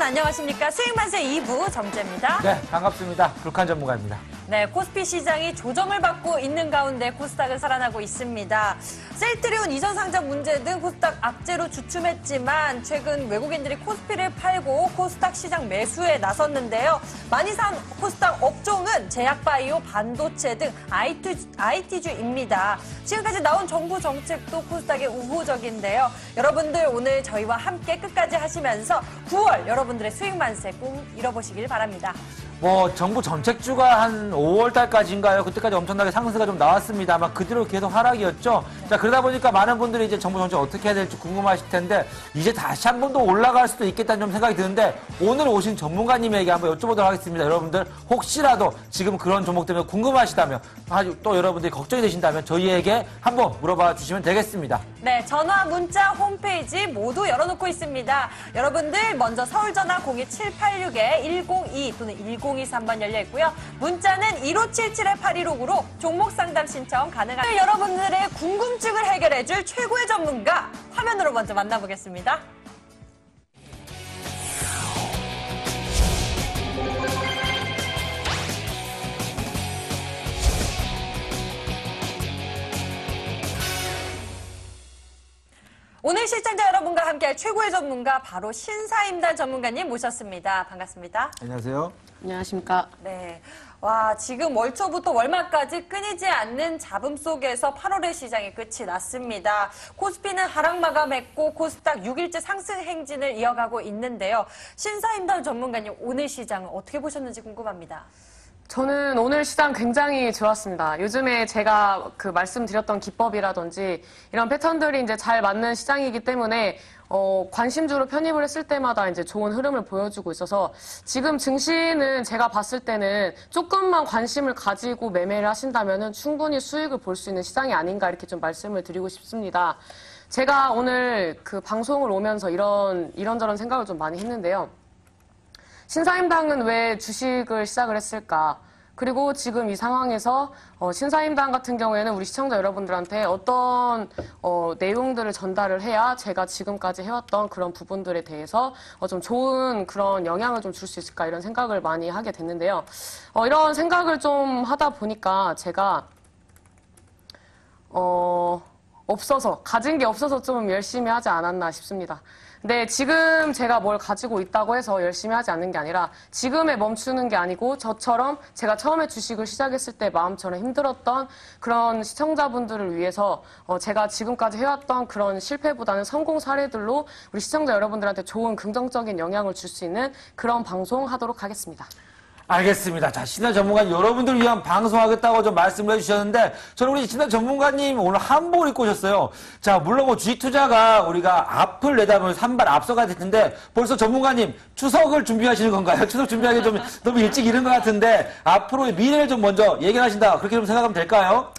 안녕하십니까. 수익만세 2부 정재입니다. 네, 반갑습니다. 불칸 전문가입니다. 네, 코스피 시장이 조정을 받고 있는 가운데 코스닥은 살아나고 있습니다. 셀트리온 이전 상자 문제 등 코스닥 악재로 주춤했지만 최근 외국인들이 코스피를 팔고 코스닥 시장 매수에 나섰는데요. 많이 산 코스닥 업종은 제약바이오, 반도체 등 IT주입니다. 지금까지 나온 정부 정책도 코스닥에 우호적인데요. 여러분들 오늘 저희와 함께 끝까지 하시면서 9월 여러분들의 수익 만세 꼭 이뤄보시길 바랍니다. 정부 정책주가 한 5월 달까지인가요? 그때까지 엄청나게 상승세가 좀 나왔습니다. 아마 그대로 계속 하락이었죠. 자, 그러다 보니까 많은 분들이 이제 정부 정책 어떻게 해야 될지 궁금하실 텐데, 이제 다시 한 번 더 올라갈 수도 있겠다는 좀 생각이 드는데, 오늘 오신 전문가님에게 한번 여쭤보도록 하겠습니다. 여러분들, 혹시라도 지금 그런 종목 때문에 궁금하시다면, 또 여러분들이 걱정이 되신다면 저희에게 한번 물어봐 주시면 되겠습니다. 네, 전화, 문자, 홈페이지 모두 열어놓고 있습니다. 여러분들 먼저 서울전화 02786-102 또는 1023번 열려있고요. 문자는 1577-8269로 종목 상담 신청 가능합니다. 여러분들의 궁금증을 해결해줄 최고의 전문가 화면으로 먼저 만나보겠습니다. 오늘 시청자 여러분과 함께할 최고의 전문가 바로 신사임당 전문가님 모셨습니다. 반갑습니다. 안녕하세요. 안녕하십니까. 네. 와, 지금 월초부터 월말까지 끊이지 않는 잡음 속에서 8월의 시장이 끝이 났습니다. 코스피는 하락 마감했고 코스닥 6일째 상승 행진을 이어가고 있는데요. 신사임당 전문가님, 오늘 시장은 어떻게 보셨는지 궁금합니다. 저는 오늘 시장 굉장히 좋았습니다. 요즘에 제가 말씀드렸던 기법이라든지 이런 패턴들이 이제 잘 맞는 시장이기 때문에 관심주로 편입을 했을 때마다 이제 좋은 흐름을 보여주고 있어서 지금 증시는 제가 봤을 때는 조금만 관심을 가지고 매매를 하신다면은 충분히 수익을 볼 수 있는 시장이 아닌가 이렇게 좀 말씀을 드리고 싶습니다. 제가 오늘 방송을 오면서 이런저런 생각을 좀 많이 했는데요. 신사임당은 왜 주식을 시작을 했을까? 그리고 지금 이 상황에서 신사임당 같은 경우에는 우리 시청자 여러분들한테 어떤 내용들을 전달을 해야 제가 지금까지 해왔던 그런 부분들에 대해서 좀 좋은 그런 영향을 좀 줄 수 있을까 이런 생각을 많이 하게 됐는데요. 이런 생각을 좀 하다 보니까 제가 가진 게 없어서 좀 열심히 하지 않았나 싶습니다. 근데 지금 제가 뭘 가지고 있다고 해서 열심히 하지 않는 게 아니라 지금에 멈추는 게 아니고 저처럼 제가 처음에 주식을 시작했을 때 마음처럼 힘들었던 그런 시청자분들을 위해서 제가 지금까지 해왔던 그런 실패보다는 성공 사례들로 우리 시청자 여러분들한테 좋은 긍정적인 영향을 줄 수 있는 그런 방송 하도록 하겠습니다. 알겠습니다. 자, 신한 전문가님, 여러분들을 위한 방송하겠다고 좀 말씀을 해주셨는데, 저는 우리 신한 전문가님 오늘 한복을 입고 오셨어요. 자, 물론 주식 투자가 우리가 앞을 내다보면서 한 발 앞서가야 될 텐데, 벌써 전문가님, 추석을 준비하시는 건가요? 추석 준비하기 좀 너무 일찍 이른 것 같은데, 앞으로의 미래를 좀 먼저 얘기하신다. 그렇게 좀 생각하면 될까요?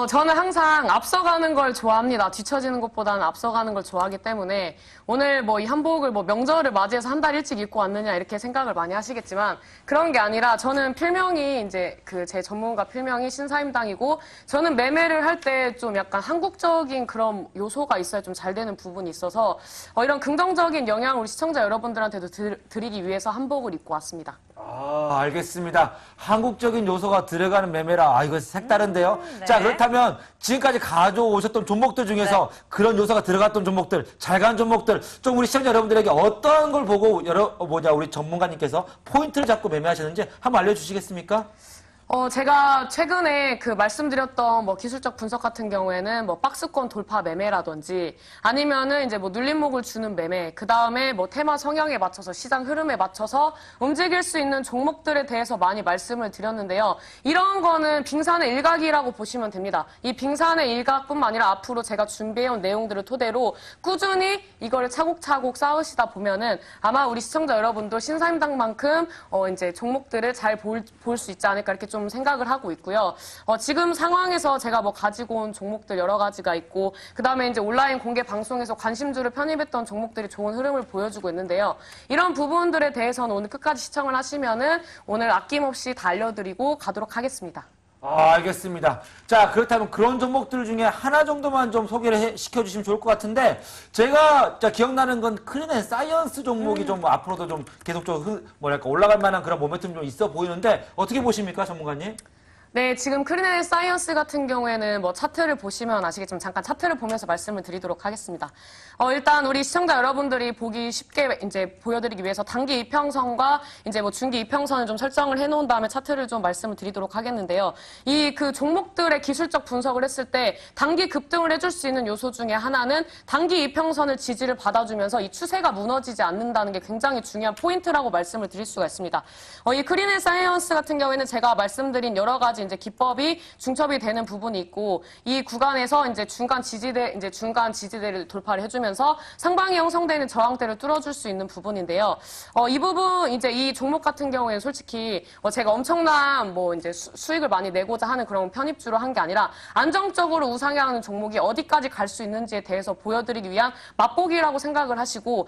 저는 항상 앞서가는 걸 좋아합니다. 뒤처지는 것보다는 앞서가는 걸 좋아하기 때문에, 오늘 이 한복을 명절을 맞이해서 한 달 일찍 입고 왔느냐 이렇게 생각을 많이 하시겠지만, 그런 게 아니라 저는 필명이 제 전문가 필명이 신사임당이고, 저는 매매를 할 때 좀 약간 한국적인 그런 요소가 있어야 좀 잘 되는 부분이 있어서 이런 긍정적인 영향을 우리 시청자 여러분들한테도 드리기 위해서 한복을 입고 왔습니다. 알겠습니다. 한국적인 요소가 들어가는 매매라. 이거 색다른데요. 네. 자, 그렇다면 지금까지 가져오셨던 종목들 중에서 네. 그런 요소가 들어갔던 종목들, 잘 간 종목들, 좀 우리 시청자 여러분들에게 어떤 걸 보고 우리 전문가님께서 포인트를 잡고 매매하셨는지 한번 알려주시겠습니까? 제가 최근에 말씀드렸던 기술적 분석 같은 경우에는 박스권 돌파 매매라든지 아니면은 이제 눌림목을 주는 매매, 그 다음에 테마 성향에 맞춰서 시장 흐름에 맞춰서 움직일 수 있는 종목들에 대해서 많이 말씀을 드렸는데요. 이런 거는 빙산의 일각이라고 보시면 됩니다. 이 빙산의 일각뿐만 아니라 앞으로 제가 준비해온 내용들을 토대로 꾸준히 이거를 차곡차곡 쌓으시다 보면은 아마 우리 시청자 여러분도 신사임당만큼 이제 종목들을 잘 볼 수 있지 않을까 이렇게 좀 생각을 하고 있고요. 지금 상황에서 제가 가지고 온 종목들 여러 가지가 있고, 그 다음에 이제 온라인 공개 방송에서 관심주를 편입했던 종목들이 좋은 흐름을 보여주고 있는데요. 이런 부분들에 대해서는 오늘 끝까지 시청을 하시면은 오늘 아낌없이 다 알려드리고 가도록 하겠습니다. 알겠습니다. 자, 그렇다면 그런 종목들 중에 하나 정도만 좀 소개를 시켜주시면 좋을 것 같은데, 제가 기억나는 건 크린앤사이언스 종목이 좀 앞으로도 좀 계속적으로 올라갈 만한 그런 모멘텀이 좀 있어 보이는데, 어떻게 보십니까, 전문가님? 네, 지금 크린앤사이언스 같은 경우에는 뭐 차트를 보시면 아시겠지만 잠깐 차트를 보면서 말씀을 드리도록 하겠습니다. 일단 우리 시청자 여러분들이 보기 쉽게 이제 보여드리기 위해서 단기 이평선과 이제 뭐 중기 이평선을 좀 설정을 해놓은 다음에 차트를 좀 말씀을 드리도록 하겠는데요. 이 그 종목들의 기술적 분석을 했을 때 단기 급등을 해줄 수 있는 요소 중에 하나는 단기 이평선을 지지를 받아주면서 이 추세가 무너지지 않는다는 게 굉장히 중요한 포인트라고 말씀을 드릴 수가 있습니다. 이 크린앤사이언스 같은 경우에는 제가 말씀드린 여러 가지 이제 기법이 중첩이 되는 부분이 있고 이 구간에서 이제 중간 지지대를 돌파를 해주면서 상방이 형성되는 저항대를 뚫어줄 수 있는 부분인데요. 이 부분 이제 이 종목 같은 경우에는 솔직히 제가 엄청난 뭐 이제 수익을 많이 내고자 하는 그런 편입주로 한 게 아니라 안정적으로 우상향하는 종목이 어디까지 갈 수 있는지에 대해서 보여드리기 위한 맛보기라고 생각을 하시고.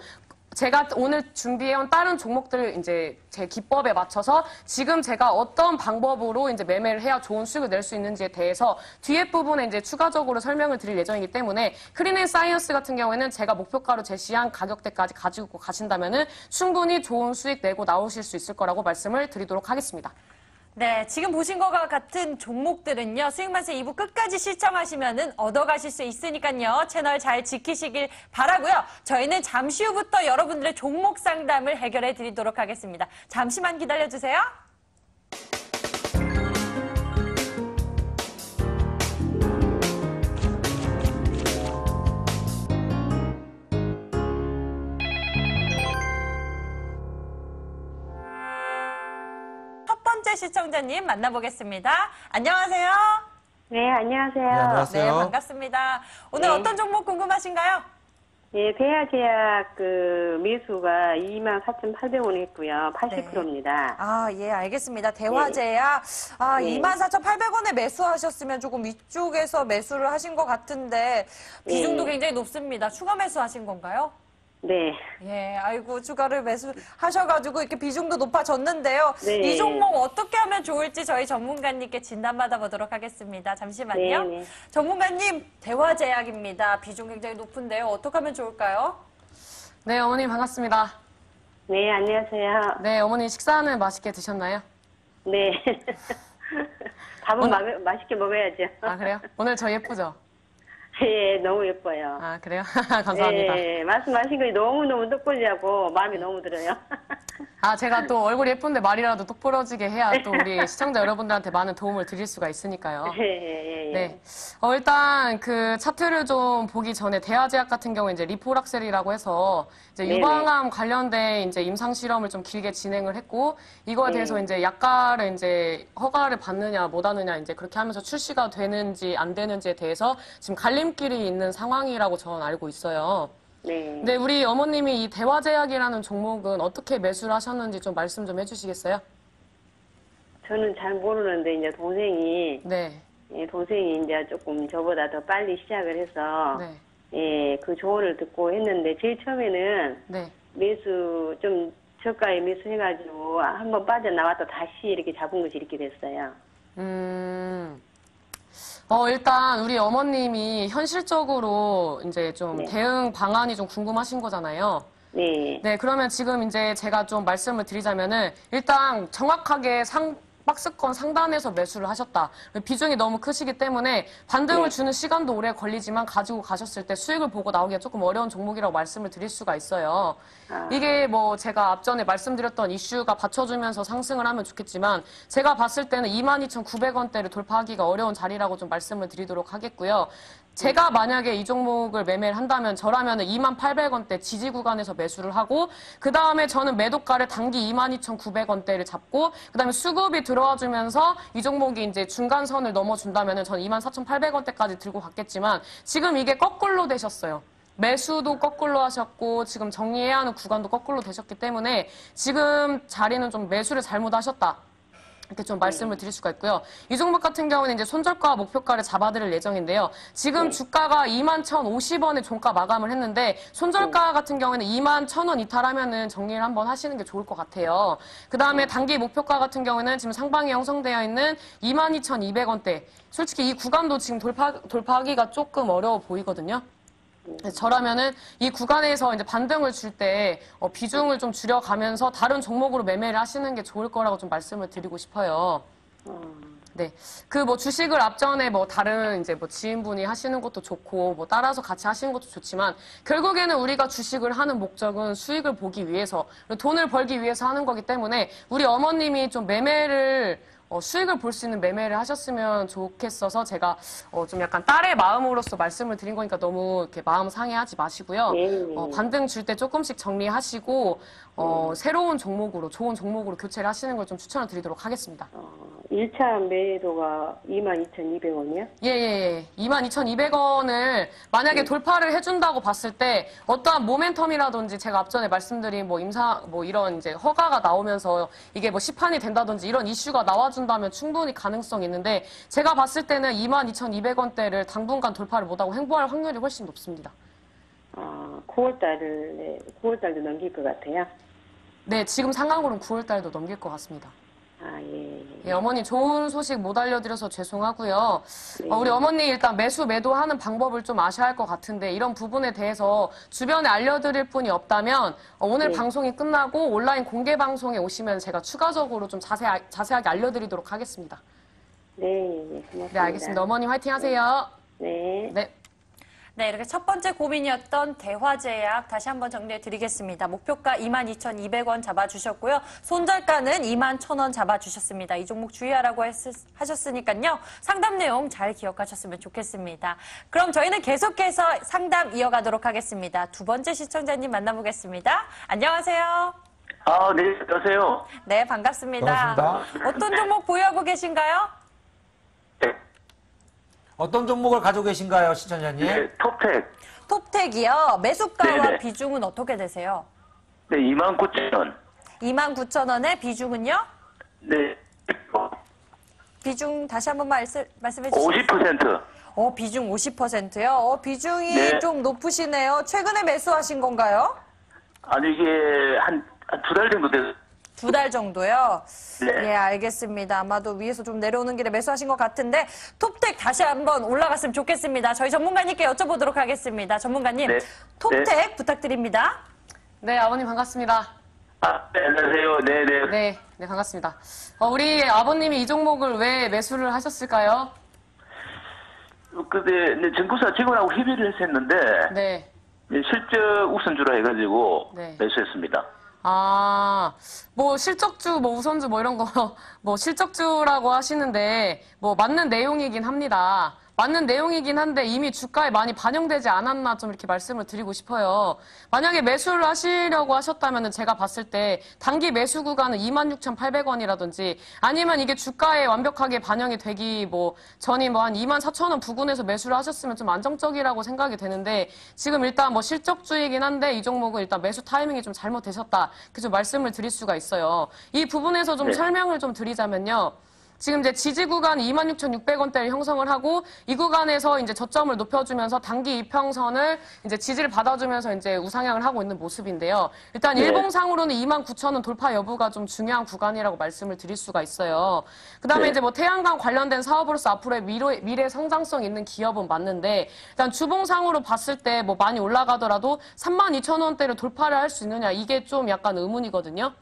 제가 오늘 준비해온 다른 종목들을 이제 제 기법에 맞춰서 지금 제가 어떤 방법으로 이제 매매를 해야 좋은 수익을 낼 수 있는지에 대해서 뒤에 부분에 이제 추가적으로 설명을 드릴 예정이기 때문에 크린앤사이언스 같은 경우에는 제가 목표가로 제시한 가격대까지 가지고 가신다면은 충분히 좋은 수익 내고 나오실 수 있을 거라고 말씀을 드리도록 하겠습니다. 네, 지금 보신 것과 같은 종목들은요, 수익만세 2부 끝까지 시청하시면은 얻어가실 수 있으니까요, 채널 잘 지키시길 바라고요. 저희는 잠시 후부터 여러분들의 종목 상담을 해결해 드리도록 하겠습니다. 잠시만 기다려주세요. 첫 번째 시청자님 만나보겠습니다. 안녕하세요. 네, 안녕하세요. 네, 안녕하세요. 네, 반갑습니다. 오늘 네. 어떤 종목 궁금하신가요? 예, 대하제약 매수가 24,800원 했고요. 80%입니다. 예, 알겠습니다. 대화제약, 네. 24,800원에 매수하셨으면 조금 위쪽에서 매수를 하신 것 같은데, 비중도 네. 굉장히 높습니다. 추가 매수하신 건가요? 네. 예, 아이고, 추가를 매수하셔가지고 이렇게 비중도 높아졌는데요. 네. 이 종목 어떻게 하면 좋을지 저희 전문가님께 진단 받아보도록 하겠습니다. 잠시만요. 네, 네. 전문가님, 대화제약입니다. 비중 굉장히 높은데요. 어떻게 하면 좋을까요? 네, 어머님 반갑습니다. 네, 안녕하세요. 네, 어머니 식사는 맛있게 드셨나요? 네. 밥은 맛있게 먹어야죠. 아, 그래요? 오늘 저 예쁘죠? 예, 너무 예뻐요. 아, 그래요? 감사합니다. 예, 말씀하신 거 너무너무 똑부러지고 마음에 너무 들어요. 제가 또 얼굴이 예쁜데 말이라도 똑부러지게 해야 또 우리 시청자 여러분들한테 많은 도움을 드릴 수가 있으니까요. 예. 네. 일단 그 차트를 좀 보기 전에 대하제약 같은 경우에 이제 리포락셀이라고 해서 이제 네네. 유방암 관련된 이제 임상 실험을 좀 길게 진행을 했고 이거에 네. 대해서 이제 약가를 이제 허가를 받느냐 못 하느냐 이제 그렇게 하면서 출시가 되는지 안 되는지에 대해서 지금 갈림길이 있는 상황이라고 저는 알고 있어요. 네. 네, 우리 어머님이 이 대화제약이라는 종목은 어떻게 매수를 하셨는지 좀 말씀 좀 해주시겠어요? 저는 잘 모르는데 이제 동생이 네. 이제 조금 저보다 더 빨리 시작을 해서 네. 예, 그 조언을 듣고 했는데 제일 처음에는 네. 매수 좀 저가에 매수해가지고 한번 빠져나왔다 다시 이렇게 잡은 것이 이렇게 됐어요. 일단 우리 어머님이 현실적으로 이제 좀 네. 대응 방안이 좀 궁금하신 거잖아요. 네. 네, 그러면 지금 이제 제가 좀 말씀을 드리자면은 일단 정확하게 박스권 상단에서 매수를 하셨다. 비중이 너무 크시기 때문에 반등을 네. 주는 시간도 오래 걸리지만 가지고 가셨을 때 수익을 보고 나오기가 조금 어려운 종목이라고 말씀을 드릴 수가 있어요. 이게 뭐 제가 앞전에 말씀드렸던 이슈가 받쳐주면서 상승을 하면 좋겠지만 제가 봤을 때는 22,900원대를 돌파하기가 어려운 자리라고 좀 말씀을 드리도록 하겠고요. 제가 만약에 이 종목을 매매를 한다면 저라면 28,000원대 지지 구간에서 매수를 하고 그 다음에 저는 매도가를 단기 22,900원대를 잡고 그 다음에 수급이 들어와 주면서 이 종목이 이제 중간선을 넘어준다면 저는 24,800원대까지 들고 갔겠지만 지금 이게 거꾸로 되셨어요. 매수도 거꾸로 하셨고 지금 정리해야 하는 구간도 거꾸로 되셨기 때문에 지금 자리는 좀 매수를 잘못하셨다. 이렇게 좀 말씀을 드릴 수가 있고요. 이 종목 같은 경우는 이제 손절가 목표가를 잡아드릴 예정인데요. 지금 주가가 21,050원에 종가 마감을 했는데 손절가 같은 경우에는 21,000원 이탈하면은 정리를 한번 하시는 게 좋을 것 같아요. 그 다음에 단기 목표가 같은 경우는 지금 상방에 형성되어 있는 22,200원대. 솔직히 이 구간도 지금 돌파하기가 조금 어려워 보이거든요. 저라면은 이 구간에서 이제 반등을 줄 때 비중을 좀 줄여가면서 다른 종목으로 매매를 하시는 게 좋을 거라고 좀 말씀을 드리고 싶어요. 네. 그 뭐 주식을 앞전에 뭐 다른 이제 뭐 지인분이 하시는 것도 좋고 뭐 따라서 같이 하시는 것도 좋지만 결국에는 우리가 주식을 하는 목적은 수익을 보기 위해서 돈을 벌기 위해서 하는 거기 때문에 우리 어머님이 좀 매매를 수익을 볼 수 있는 매매를 하셨으면 좋겠어서 제가 좀 약간 딸의 마음으로서 말씀을 드린 거니까 너무 이렇게 마음 상해하지 마시고요. 반등 줄 때 조금씩 정리하시고 새로운 종목으로 좋은 종목으로 교체를 하시는 걸 좀 추천을 드리도록 하겠습니다. 1차 매도가 22,200원이요? 예. 22,200원을 만약에 돌파를 해준다고 봤을 때 어떠한 모멘텀이라든지 제가 앞전에 말씀드린 뭐 뭐 이런 이제 허가가 나오면서 이게 뭐 시판이 된다든지 이런 이슈가 나와준다면 충분히 가능성이 있는데 제가 봤을 때는 22,200원대를 당분간 돌파를 못하고 횡보할 확률이 훨씬 높습니다. 9월달도 넘길 것 같아요. 네, 지금 상황으로는 9월달도 넘길 것 같습니다. 예. 예, 어머니 좋은 소식 못 알려드려서 죄송하고요. 우리 어머니 일단 매도하는 방법을 좀 아셔야 할 것 같은데 이런 부분에 대해서 주변에 알려드릴 분이 없다면 오늘 방송이 끝나고 온라인 공개 방송에 오시면 제가 추가적으로 좀 자세하게 알려드리도록 하겠습니다. 네, 고맙습니다. 네, 알겠습니다. 어머니 화이팅 하세요. 네. 네. 네, 이렇게 첫 번째 고민이었던 대화제약 다시 한번 정리해 드리겠습니다. 목표가 22,200원 잡아주셨고요. 손절가는 21,000원 잡아주셨습니다. 이 종목 주의하라고 하셨으니까요. 상담 내용 잘 기억하셨으면 좋겠습니다. 그럼 저희는 계속해서 상담 이어가도록 하겠습니다. 두 번째 시청자님 만나보겠습니다. 안녕하세요. 네, 안녕하세요. 네, 반갑습니다. 반갑습니다. 어떤 종목 보유하고 계신가요? 네, 어떤 종목을 가지고 계신가요, 시청자님? 네, 톱텍. 톱텍이요. 매수가와 네네. 비중은 어떻게 되세요? 네, 29,000원. 29,000원의 비중은요? 네, 비중 다시 한번 말씀해 주시죠. 50%. 비중 50%요? 비중이 네. 좀 높으시네요. 최근에 매수하신 건가요? 아니, 이게 한 2달 정도 됐어요. 2달 정도요? 네. 예, 알겠습니다. 아마도 위에서 좀 내려오는 길에 매수하신 것 같은데 톱텍 다시 한번 올라갔으면 좋겠습니다. 저희 전문가님께 여쭤보도록 하겠습니다. 전문가님, 네. 톱텍 부탁드립니다. 네, 아버님 반갑습니다. 네, 안녕하세요. 네네. 네, 반갑습니다. 우리 아버님이 이 종목을 왜 매수를 하셨을까요? 근데 정부사 직원하고 협의를 했었는데, 네. 실적 우선주라 해가지고 네. 매수했습니다. 뭐 실적주, 뭐 우선주, 뭐 이런 거, 뭐 실적주라고 하시는데, 뭐 맞는 내용이긴 합니다. 맞는 내용이긴 한데 이미 주가에 많이 반영되지 않았나 좀 이렇게 말씀을 드리고 싶어요. 만약에 매수를 하시려고 하셨다면 제가 봤을 때 단기 매수 구간은 26,800원이라든지 아니면 이게 주가에 완벽하게 반영이 되기 전이 한 24,000원 부근에서 매수를 하셨으면 좀 안정적이라고 생각이 되는데 지금 일단 뭐 실적주이긴 한데 이 종목은 일단 매수 타이밍이 좀 잘못되셨다. 그래서 말씀을 드릴 수가 있어요. 이 부분에서 좀 네. 설명을 좀 드리자면요. 지금 이제 지지 구간 26,600원대를 형성을 하고 이 구간에서 이제 저점을 높여주면서 단기 이평선을 이제 지지를 받아주면서 이제 우상향을 하고 있는 모습인데요. 일단 네. 일봉상으로는 29,000원 돌파 여부가 좀 중요한 구간이라고 말씀을 드릴 수가 있어요. 그다음에 네. 이제 뭐 태양광 관련된 사업으로서 앞으로의 미래 성장성 있는 기업은 맞는데 일단 주봉상으로 봤을 때 뭐 많이 올라가더라도 32,000원대를 돌파를 할 수 있느냐 이게 좀 약간 의문이거든요.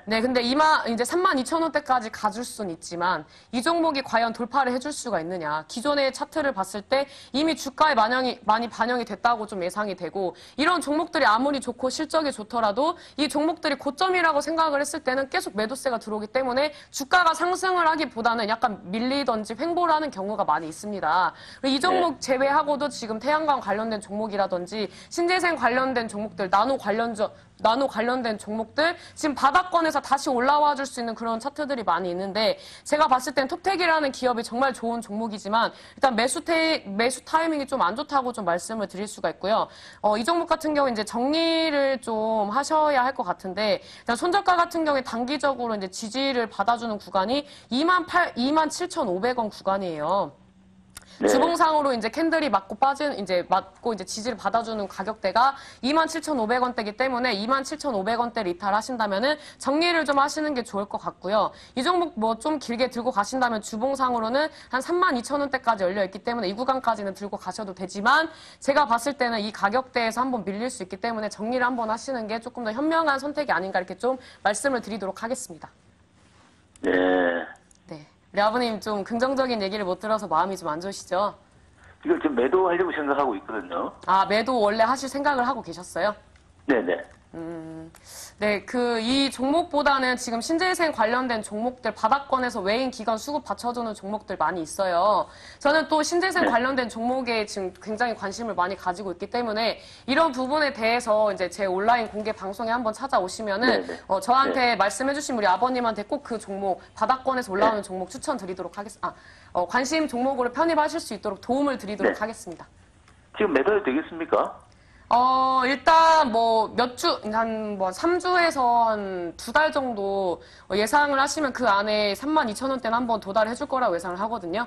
네, 근데 이제 32,000원대까지 가줄 수는 있지만 이 종목이 과연 돌파를 해줄 수가 있느냐. 기존의 차트를 봤을 때 이미 주가에 많이 반영이 됐다고 좀 예상이 되고 이런 종목들이 아무리 좋고 실적이 좋더라도 이 종목들이 고점이라고 생각을 했을 때는 계속 매도세가 들어오기 때문에 주가가 상승을 하기보다는 약간 밀리던지 횡보를 하는 경우가 많이 있습니다. 이 종목 제외하고도 지금 태양광 관련된 종목이라든지 신재생 관련된 종목들, 나노 나노 관련된 종목들 지금 바닥권에서 다시 올라와 줄 수 있는 그런 차트들이 많이 있는데 제가 봤을 땐 톱텍이라는 기업이 정말 좋은 종목이지만 일단 매수 타이밍이 좀 안 좋다고 좀 말씀을 드릴 수가 있고요. 이 종목 같은 경우 이제 정리를 좀 하셔야 할 것 같은데 일단 손저가 같은 경우에 단기적으로 이제 지지를 받아주는 구간이 27,500원 구간이에요. 네. 주봉상으로 이제 캔들이 맞고 이제 지지를 받아주는 가격대가 27,500원대이기 때문에 27,500원대를 이탈하신다면은 정리를 좀 하시는 게 좋을 것 같고요. 이 종목 뭐 좀 길게 들고 가신다면 주봉상으로는 한 32,000원대까지 열려 있기 때문에 이 구간까지는 들고 가셔도 되지만 제가 봤을 때는 이 가격대에서 한번 밀릴 수 있기 때문에 정리를 한번 하시는 게 조금 더 현명한 선택이 아닌가 이렇게 좀 말씀을 드리도록 하겠습니다. 네. 네. 우리 아버님 좀 긍정적인 얘기를 못 들어서 마음이 좀 안 좋으시죠? 이걸 지금 매도하려고 생각하고 있거든요. 아, 매도 원래 하실 생각을 하고 계셨어요? 네네. 네, 이 종목보다는 지금 신재생 관련된 종목들, 바닥권에서 외인 기관 수급 받쳐주는 종목들 많이 있어요. 저는 또 신재생 네. 관련된 종목에 지금 굉장히 관심을 많이 가지고 있기 때문에 이런 부분에 대해서 이제 제 온라인 공개 방송에 한번 찾아오시면은 네, 네. 저한테 말씀해주신 우리 아버님한테 꼭 그 종목, 바닥권에서 올라오는 네. 종목 추천드리도록 하겠습니다. 관심 종목으로 편입하실 수 있도록 도움을 드리도록 네. 하겠습니다. 지금 매도해도 되겠습니까? 일단 뭐 몇 주, 한 뭐 3주에서 한 2달 정도 예상을 하시면 그 안에 32,000원대는 한번 도달해 줄 거라고 예상을 하거든요.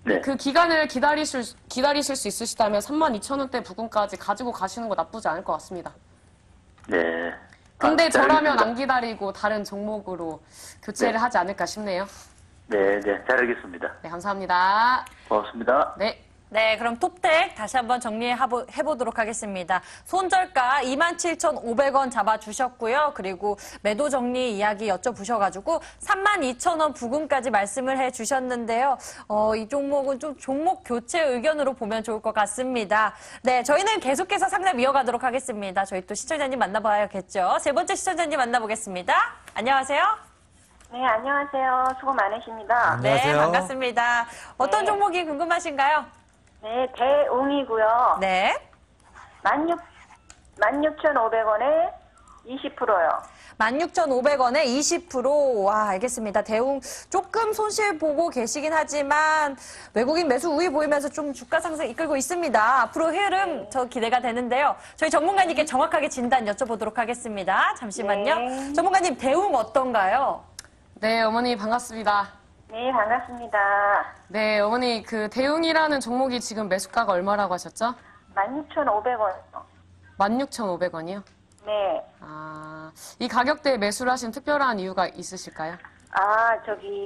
네. 그 기간을 기다리실 수 있으시다면 32,000원대 부근까지 가지고 가시는 거 나쁘지 않을 것 같습니다. 네. 근데 저라면 알겠습니다. 안 기다리고 다른 종목으로 교체를 네. 하지 않을까 싶네요. 네, 네. 잘 알겠습니다. 네, 감사합니다. 고맙습니다. 네. 네, 그럼 톱텍 다시 한번 정리해보도록 하겠습니다. 손절가 27,500원 잡아주셨고요. 그리고 매도 정리 이야기 여쭤보셔가지고 32,000원 부근까지 말씀을 해주셨는데요. 이 종목은 좀 종목 교체 의견으로 보면 좋을 것 같습니다. 네, 저희는 계속해서 상담 이어가도록 하겠습니다. 저희 또 시청자님 만나봐야겠죠. 세 번째 시청자님 만나보겠습니다. 안녕하세요. 네, 안녕하세요. 수고 많으십니다. 안녕하세요. 네, 반갑습니다. 어떤 네. 종목이 궁금하신가요? 네, 대웅이고요. 네. 16,500원에 20%요. 16,500원에 20%. 와, 알겠습니다. 대웅 조금 손실 보고 계시긴 하지만 외국인 매수 우위 보이면서 좀 주가 상승 이끌고 있습니다. 앞으로 흐름 저 기대가 되는데요. 저희 전문가님께 정확하게 진단 여쭤보도록 하겠습니다. 잠시만요. 네. 전문가님, 대웅 어떤가요? 네, 어머니 반갑습니다. 네, 반갑습니다. 네, 어머니 그 대웅이라는 종목이 지금 매수가가 얼마라고 하셨죠? 16,500원. 16,500원이요? 네. 이 가격대에 매수를 하신 특별한 이유가 있으실까요?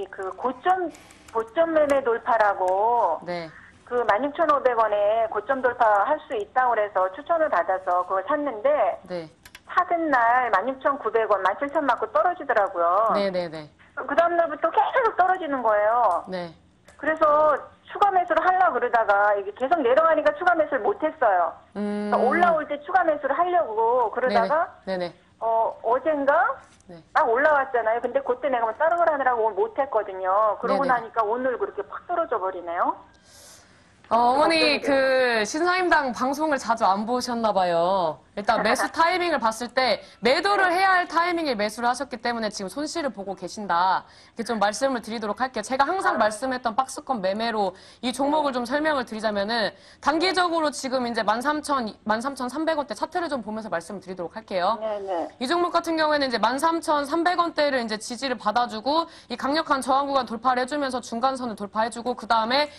그 고점 매매 돌파라고 네. 그 16,500원에 고점 돌파할 수 있다고 그래서 추천을 받아서 그걸 샀는데 네. 사든 날 16,900원, 17,000원 맞고 떨어지더라고요. 네네네. 그 다음날부터 계속 떨어지는 거예요. 네. 그래서 추가 매수를 하려고 그러다가 이게 계속 내려가니까 추가 매수를 못했어요. 그러니까 올라올 때 추가 매수를 하려고 그러다가 네네. 어젠가 네. 딱 올라왔잖아요. 근데 그때 내가 뭐 다른 걸 하느라고 오늘 못했거든요. 그러고 네네. 나니까 오늘 그렇게 팍 떨어져 버리네요. 어머니 그 신사임당 방송을 자주 안 보셨나 봐요. 일단 매수 타이밍을 봤을 때 매도를 해야 할 타이밍에 매수를 하셨기 때문에 지금 손실을 보고 계신다. 이렇게 좀 말씀을 드리도록 할게요. 제가 항상 말씀했던 박스권 매매로 이 종목을 좀 설명을 드리자면은 단기적으로 지금 이제 13,300원대 차트를 좀 보면서 말씀을 드리도록 할게요. 네네. 이 종목 같은 경우에는 이제 13,300원대를 이제 지지를 받아주고 이 강력한 저항 구간 돌파를 해주면서 중간선을 돌파해주고 그 다음에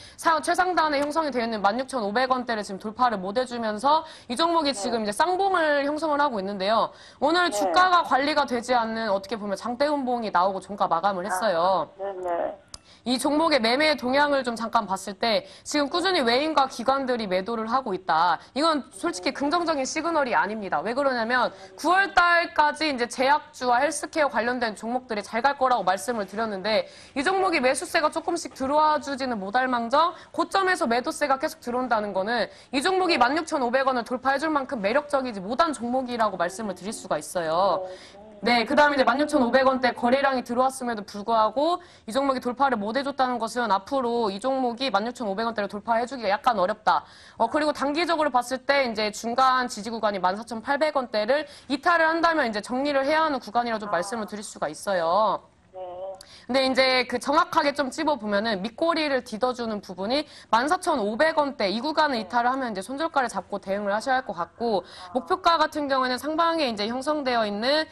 최상단에 형성이 되어 있는 16,500원대를 지금 돌파를 못 해주면서 이 종목이 지금 이제 쌍봉을 형성을 하고 있는데요. 오늘 주가가 관리가 되지 않는 어떻게 보면 장대 음봉이 나오고 종가 마감을 했어요. 네네. 이 종목의 매매 동향을 좀 잠깐 봤을 때 지금 꾸준히 외인과 기관들이 매도를 하고 있다. 이건 솔직히 긍정적인 시그널이 아닙니다. 왜 그러냐면 9월 달까지 이제 제약주와 헬스케어 관련된 종목들이 잘 갈 거라고 말씀을 드렸는데 이 종목이 매수세가 조금씩 들어와 주지는 못할 망정 고점에서 매도세가 계속 들어온다는 거는 이 종목이 16,500원을 돌파해 줄 만큼 매력적이지 못한 종목이라고 말씀을 드릴 수가 있어요. 네, 그 다음에 이제 16,500원대 거래량이 들어왔음에도 불구하고 이 종목이 돌파를 못 해줬다는 것은 앞으로 이 종목이 16,500원대를 돌파해주기가 약간 어렵다. 그리고 단기적으로 봤을 때 이제 중간 지지 구간이 14,800원대를 이탈을 한다면 이제 정리를 해야 하는 구간이라 좀 말씀을 드릴 수가 있어요. 근데 이제 그 정확하게 좀 찝어보면은 밑꼬리를 뒤덮어주는 부분이 14,500원대 이 구간을 이탈을 하면 이제 손절가를 잡고 대응을 하셔야 할 것 같고 목표가 같은 경우에는 상방에 이제 형성되어 있는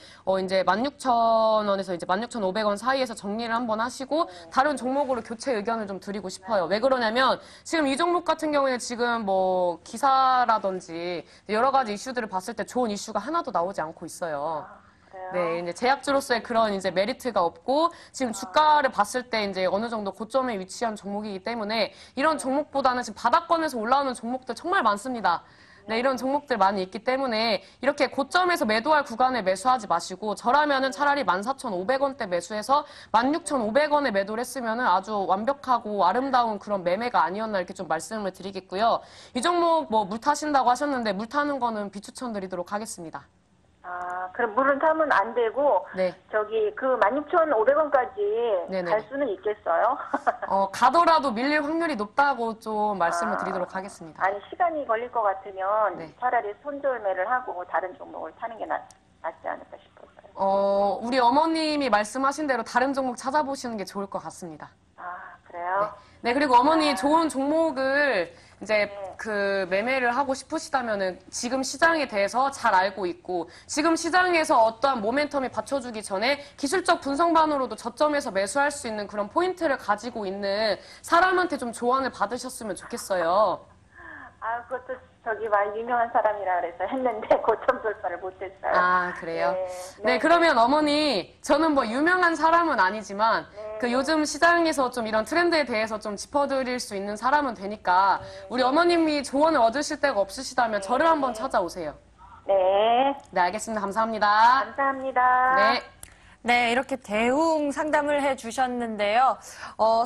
이제 16,000원에서 이제 16,500원 사이에서 정리를 한번 하시고 다른 종목으로 교체 의견을 좀 드리고 싶어요. 왜 그러냐면 지금 이 종목 같은 경우에는 지금 뭐 기사라든지 여러 가지 이슈들을 봤을 때 좋은 이슈가 하나도 나오지 않고 있어요. 네, 이제 제약주로서의 그런 이제 메리트가 없고 지금 주가를 봤을 때 이제 어느 정도 고점에 위치한 종목이기 때문에 이런 종목보다는 지금 바닥권에서 올라오는 종목들 정말 많습니다. 네, 이런 종목들 많이 있기 때문에 이렇게 고점에서 매도할 구간에 매수하지 마시고 저라면은 차라리 14,500원대 매수해서 16,500원에 매도를 했으면은 아주 완벽하고 아름다운 그런 매매가 아니었나 이렇게 좀 말씀을 드리겠고요. 이 종목 뭐 물 타신다고 하셨는데 물 타는 거는 비추천 드리도록 하겠습니다. 그럼 물은 타면 안 되고, 네. 저기, 그 16,500원까지 네네. 갈 수는 있겠어요? 가더라도 밀릴 확률이 높다고 좀 말씀을 드리도록 하겠습니다. 아니, 시간이 걸릴 것 같으면 네. 차라리 손절매를 하고 다른 종목을 타는 게 낫지 않을까 싶었어요. 우리 어머님이 말씀하신 대로 다른 종목 찾아보시는 게 좋을 것 같습니다. 그래요? 네, 그리고 어머니 좋은 종목을 이제 그 매매를 하고 싶으시다면은 지금 시장에 대해서 잘 알고 있고 지금 시장에서 어떠한 모멘텀이 받쳐주기 전에 기술적 분석만으로도 저점에서 매수할 수 있는 그런 포인트를 가지고 있는 사람한테 좀 조언을 받으셨으면 좋겠어요. 그것도 저기 말 유명한 사람이라 그래서 했는데 고점 돌파를 못했어요. 그래요? 네. 그러면 어머니 저는 뭐 유명한 사람은 아니지만 그 요즘 시장에서 좀 이런 트렌드에 대해서 좀 짚어드릴 수 있는 사람은 되니까 우리 어머님이 조언을 얻으실 데가 없으시다면 저를 한번 찾아오세요. 네. 네, 알겠습니다. 감사합니다. 감사합니다. 네. 네, 이렇게 대웅 상담을 해주셨는데요.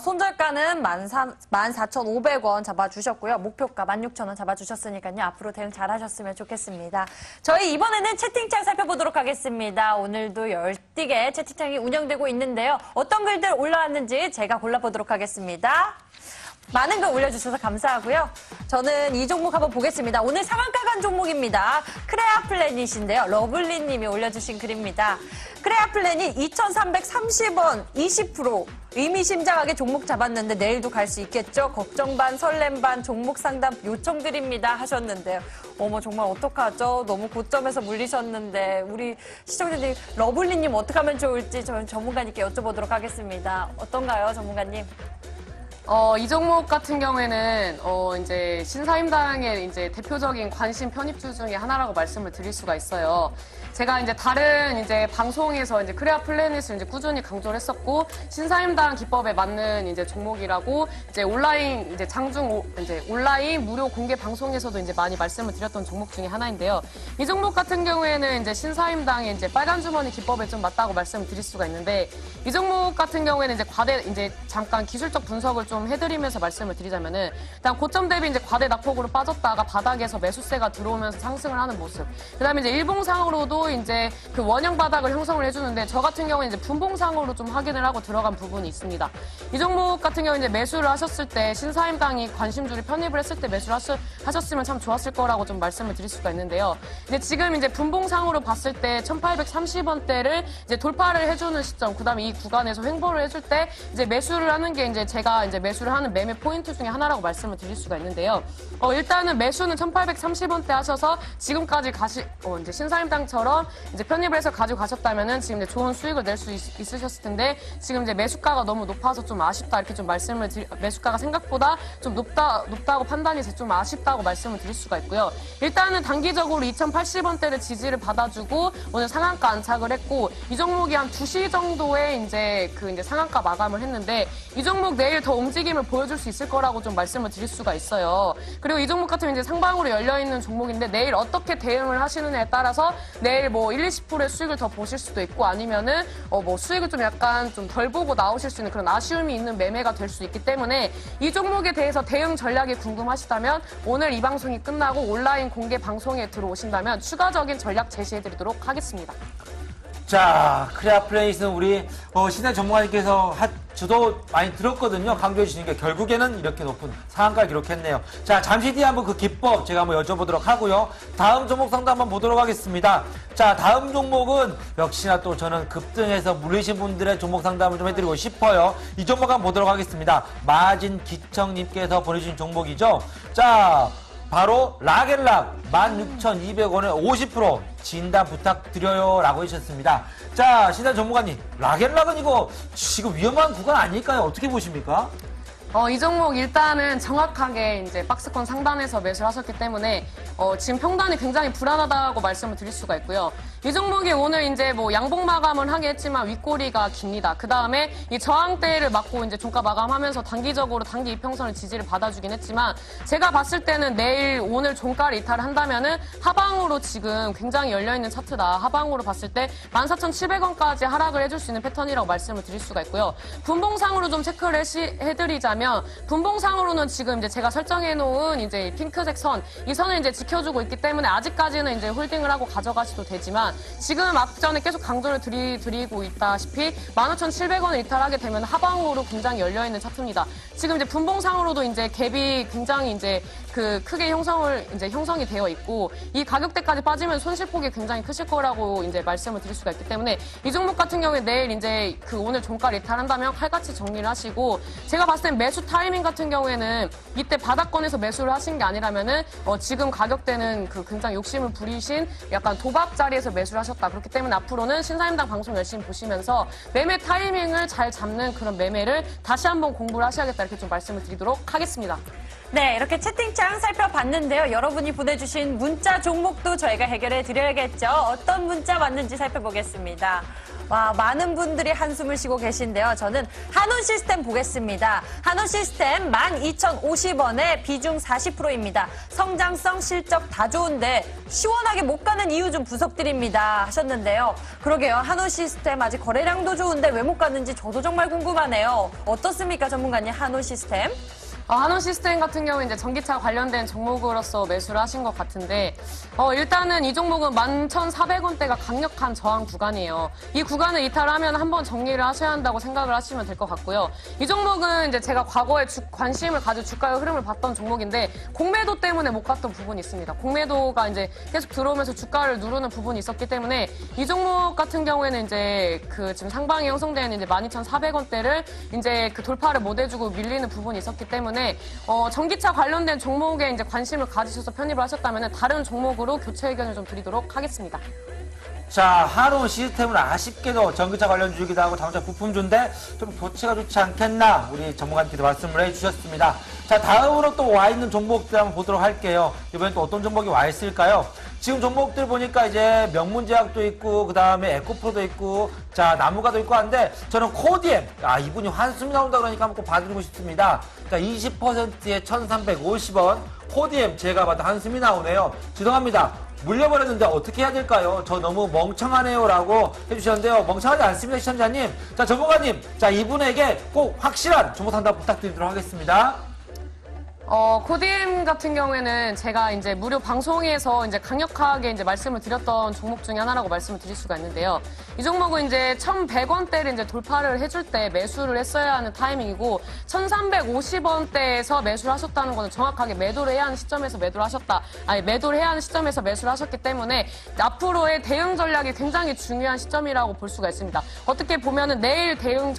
손절가는 14,500원 잡아주셨고요. 목표가 16,000원 잡아주셨으니까요. 앞으로 대응 잘하셨으면 좋겠습니다. 저희 이번에는 채팅창 살펴보도록 하겠습니다. 오늘도 10개 채팅창이 운영되고 있는데요. 어떤 글들 올라왔는지 제가 골라보도록 하겠습니다. 많은 글 올려주셔서 감사하고요. 저는 이 종목 한번 보겠습니다. 오늘 상한가 간 종목입니다. 크레아 플래닛인데요. 러블리 님이 올려주신 글입니다. 크레아 플래닛 2,330원 20% 의미심장하게 종목 잡았는데 내일도 갈 수 있겠죠? 걱정 반 설렘 반 종목 상담 요청드립니다 하셨는데요. 어머 정말 어떡하죠? 너무 고점에서 물리셨는데 우리 시청자들이 러블리 님 어떻게 하면 좋을지 저는 전문가님께 여쭤보도록 하겠습니다. 어떤가요 전문가님? 이 종목 같은 경우에는 이제 신사임당의 이제 대표적인 관심 편입주 중에 하나라고 말씀을 드릴 수가 있어요. 제가 이제 다른 이제 방송에서 이제 크레아 플래닛을 이제 꾸준히 강조를 했었고 신사임당 기법에 맞는 이제 종목이라고 이제 온라인 이제 이제 온라인 무료 공개 방송에서도 이제 많이 말씀을 드렸던 종목 중에 하나인데요. 이 종목 같은 경우에는 이제 신사임당의 이제 빨간 주머니 기법에 좀 맞다고 말씀을 드릴 수가 있는데 이 종목 같은 경우에는 이제 잠깐 기술적 분석을 좀 해드리면서 말씀을 드리자면은 일단 고점 대비 이제 과대 낙폭으로 빠졌다가 바닥에서 매수세가 들어오면서 상승을 하는 모습. 그다음에 이제 일봉상으로도 이제 그 원형 바닥을 형성을 해주는데 저 같은 경우는 이제 분봉상으로 좀 확인을 하고 들어간 부분이 있습니다. 이 종목 같은 경우 이제 매수를 하셨을 때 신사임당이 관심주를 편입을 했을 때 매수를 하셨으면 참 좋았을 거라고 좀 말씀을 드릴 수가 있는데요. 이제 지금 이제 분봉상으로 봤을 때 1,830원대를 이제 돌파를 해주는 시점, 그다음에 이 구간에서 횡보를 해줄 때 이제 매수를 하는 게 이제 제가 이제 매수를 하는 매매 포인트 중에 하나라고 말씀을 드릴 수가 있는데요. 일단은 매수는 1,830원대 하셔서 지금까지 이제 신사임당처럼 이제 편입을 해서 가지고 가셨다면은 지금 이제 좋은 수익을 낼 수 있으셨을 텐데 지금 이제 매수가가 너무 높아서 좀 아쉽다 이렇게 좀 매수가가 생각보다 좀 높다고 판단이 돼서 좀 아쉽다고 말씀을 드릴 수가 있고요. 일단은 단기적으로 2,080원대를 지지를 받아주고 오늘 상한가 안착을 했고 이 종목이 한 2시 정도에 이제 상한가 마감을 했는데 이 종목 내일 더 움직임을 보여줄 수 있을 거라고 좀 말씀을 드릴 수가 있어요. 그리고 이 종목 같은 이제 상방으로 열려있는 종목인데 내일 어떻게 대응을 하시느냐에 따라서 내일 뭐 1, 20%의 수익을 더 보실 수도 있고 아니면은 뭐 수익을 좀 약간 좀 덜 보고 나오실 수 있는 그런 아쉬움이 있는 매매가 될 수 있기 때문에 이 종목에 대해서 대응 전략이 궁금하시다면 오늘 이 방송이 끝나고 온라인 공개 방송에 들어오신다면 추가적인 전략 제시해드리도록 하겠습니다. 자, 크레아 플레이스는 우리 신의 전문가님께서 저도 많이 들었거든요. 강조해 주시는 게 결국에는 이렇게 높은 상한가를 기록했네요. 자, 잠시 뒤에 한번 그 기법 제가 한번 여쭤보도록 하고요. 다음 종목 상담 한번 보도록 하겠습니다. 자, 다음 종목은 역시나 또 저는 급등해서 물리신 분들의 종목 상담을 좀 해드리고 싶어요. 이 종목 한번 보도록 하겠습니다. 마진 기청님께서 보내주신 종목이죠. 자, 바로 락앤락 16,200원에 50% 진단 부탁드려요 라고 해주셨습니다. 자, 신한 전문가님, 락앤락은 이거 지금 위험한 구간 아닐까요? 어떻게 보십니까? 이 종목 일단은 정확하게 이제 박스권 상단에서 매수를 하셨기 때문에 지금 평단이 굉장히 불안하다고 말씀을 드릴 수가 있고요. 이 종목이 오늘 이제 뭐 양봉 마감을 하게 했지만 윗꼬리가 깁니다. 그 다음에 이 저항대를 맞고 이제 종가 마감하면서 단기적으로 단기 이평선을 지지를 받아주긴 했지만 제가 봤을 때는 내일 오늘 종가를 이탈을 한다면은 하방으로 지금 굉장히 열려있는 차트다. 하방으로 봤을 때 14,700원까지 하락을 해줄 수 있는 패턴이라고 말씀을 드릴 수가 있고요. 분봉상으로 좀 체크를 해드리자면 분봉상으로는 지금 이제 제가 설정해 놓은 이제 핑크색 선, 이 선을 이제 지켜주고 있기 때문에 아직까지는 이제 홀딩을 하고 가져가셔도 되지만 지금 앞전에 계속 강조를 드리고 있다시피 15,700원을 이탈하게 되면 하방으로 굉장히 열려있는 차트입니다. 지금 이제 분봉상으로도 이제 갭이 굉장히 이제 크게 형성이 되어 있고 이 가격대까지 빠지면 손실폭이 굉장히 크실 거라고 이제 말씀을 드릴 수가 있기 때문에 이 종목 같은 경우에 내일 이제 오늘 종가를 이탈한다면 칼같이 정리를 하시고 제가 봤을 땐 매수 타이밍 같은 경우에는 이때 바닥권에서 매수를 하신 게 아니라면은 지금 가격대는 굉장히 욕심을 부리신 약간 도박 자리에서 매수를 하셨다. 그렇기 때문에 앞으로는 신사임당 방송 열심히 보시면서 매매 타이밍을 잘 잡는 그런 매매를 다시 한번 공부를 하셔야겠다. 이렇게 좀 말씀을 드리도록 하겠습니다. 네, 이렇게 채팅창 살펴봤는데요. 여러분이 보내주신 문자 종목도 저희가 해결해 드려야겠죠. 어떤 문자 왔는지 살펴보겠습니다. 와, 많은 분들이 한숨을 쉬고 계신데요. 저는 한온 시스템 보겠습니다. 한온 시스템 12,050원에 비중 40%입니다. 성장성, 실적 다 좋은데 시원하게 못 가는 이유 좀 분석드립니다 하셨는데요. 그러게요. 한온 시스템 아직 거래량도 좋은데 왜 못 갔는지 저도 정말 궁금하네요. 어떻습니까, 전문가님? 한온 시스템? 한온 시스템 같은 경우 이제 전기차 관련된 종목으로서 매수를 하신 것 같은데, 일단은 이 종목은 11,400원대가 강력한 저항 구간이에요. 이 구간을 이탈하면 한번 정리를 하셔야 한다고 생각을 하시면 될 것 같고요. 이 종목은 이제 제가 과거에 관심을 가지고 주가의 흐름을 봤던 종목인데, 공매도 때문에 못 갔던 부분이 있습니다. 공매도가 이제 계속 들어오면서 주가를 누르는 부분이 있었기 때문에, 이 종목 같은 경우에는 이제 지금 상방에 형성되는 이제 12,400원대를 이제 돌파를 못 해주고 밀리는 부분이 있었기 때문에, 전기차 관련된 종목에 이제 관심을 가지셔서 편입을 하셨다면 다른 종목으로 교체 의견을 좀 드리도록 하겠습니다. 자, 한온 시스템은 아쉽게도 전기차 관련 주기도 하고 자동차 부품주인데 좀 교체가 좋지 않겠나 우리 전문가님께서 말씀을 해주셨습니다. 자, 다음으로 또 와 있는 종목들 한번 보도록 할게요. 이번엔 또 어떤 종목이 와 있을까요? 지금 종목들 보니까 이제 명문제약도 있고, 그 다음에 에코프로도 있고, 자, 나무가도 있고 한데, 저는 코디엠, 이분이 한숨이 나온다 그러니까 한번 꼭 봐드리고 싶습니다. 자, 20%에 1,350원. 코디엠, 제가 봐도 한숨이 나오네요. 죄송합니다. 물려버렸는데 어떻게 해야 될까요? 저 너무 멍청하네요 라고 해주셨는데요. 멍청하지 않습니다, 시청자님. 자, 전문가님. 자, 이분에게 꼭 확실한 정보 상담 부탁드리도록 하겠습니다. 코디엠 같은 경우에는 제가 이제 무료 방송에서 이제 강력하게 이제 말씀을 드렸던 종목 중에 하나라고 말씀을 드릴 수가 있는데요. 이 종목은 이제 1,100원대를 이제 돌파를 해줄 때 매수를 했어야 하는 타이밍이고, 1,350원대에서 매수를 하셨다는 것은 정확하게 매도를 해야 하는 시점에서 매도를 해야 하는 시점에서 매수를 하셨기 때문에 앞으로의 대응 전략이 굉장히 중요한 시점이라고 볼 수가 있습니다. 어떻게 보면은 내일 대응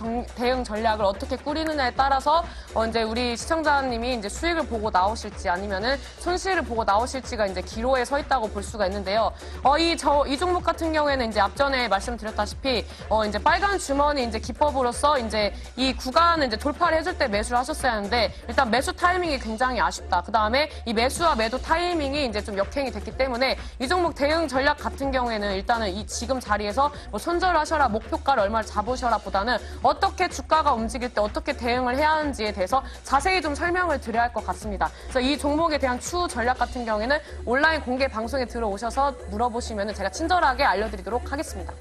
전략을 어떻게 꾸리느냐에 따라서 이제 우리 시청자님이 이제 수익을 보고 나오실지 아니면은 손실을 보고 나오실지가 이제 기로에 서 있다고 볼 수가 있는데요. 이 종목 같은 경우에는 이제 앞전에 말씀드렸다시피 이제 빨간 주머니 이제 기법으로서 이제 이 구간을 이제 돌파를 해줄 때 매수를 하셨어야 하는데, 일단 매수 타이밍이 굉장히 아쉽다. 그 다음에 이 매수와 매도 타이밍이 이제 좀 역행이 됐기 때문에 이 종목 대응 전략 같은 경우에는 일단은 이 지금 자리에서 뭐 손절하셔라, 목표가를 얼마를 잡으셔라 보다는 어떻게 주가가 움직일 때 어떻게 대응을 해야 하는지에 대해서 자세히 좀 설명을 드려야 할 것 같습니다. 그래서 이 종목에 대한 추후 전략 같은 경우에는 온라인 공개 방송에 들어오셔서 물어보시면 제가 친절하게 알려드리도록 하겠습니다.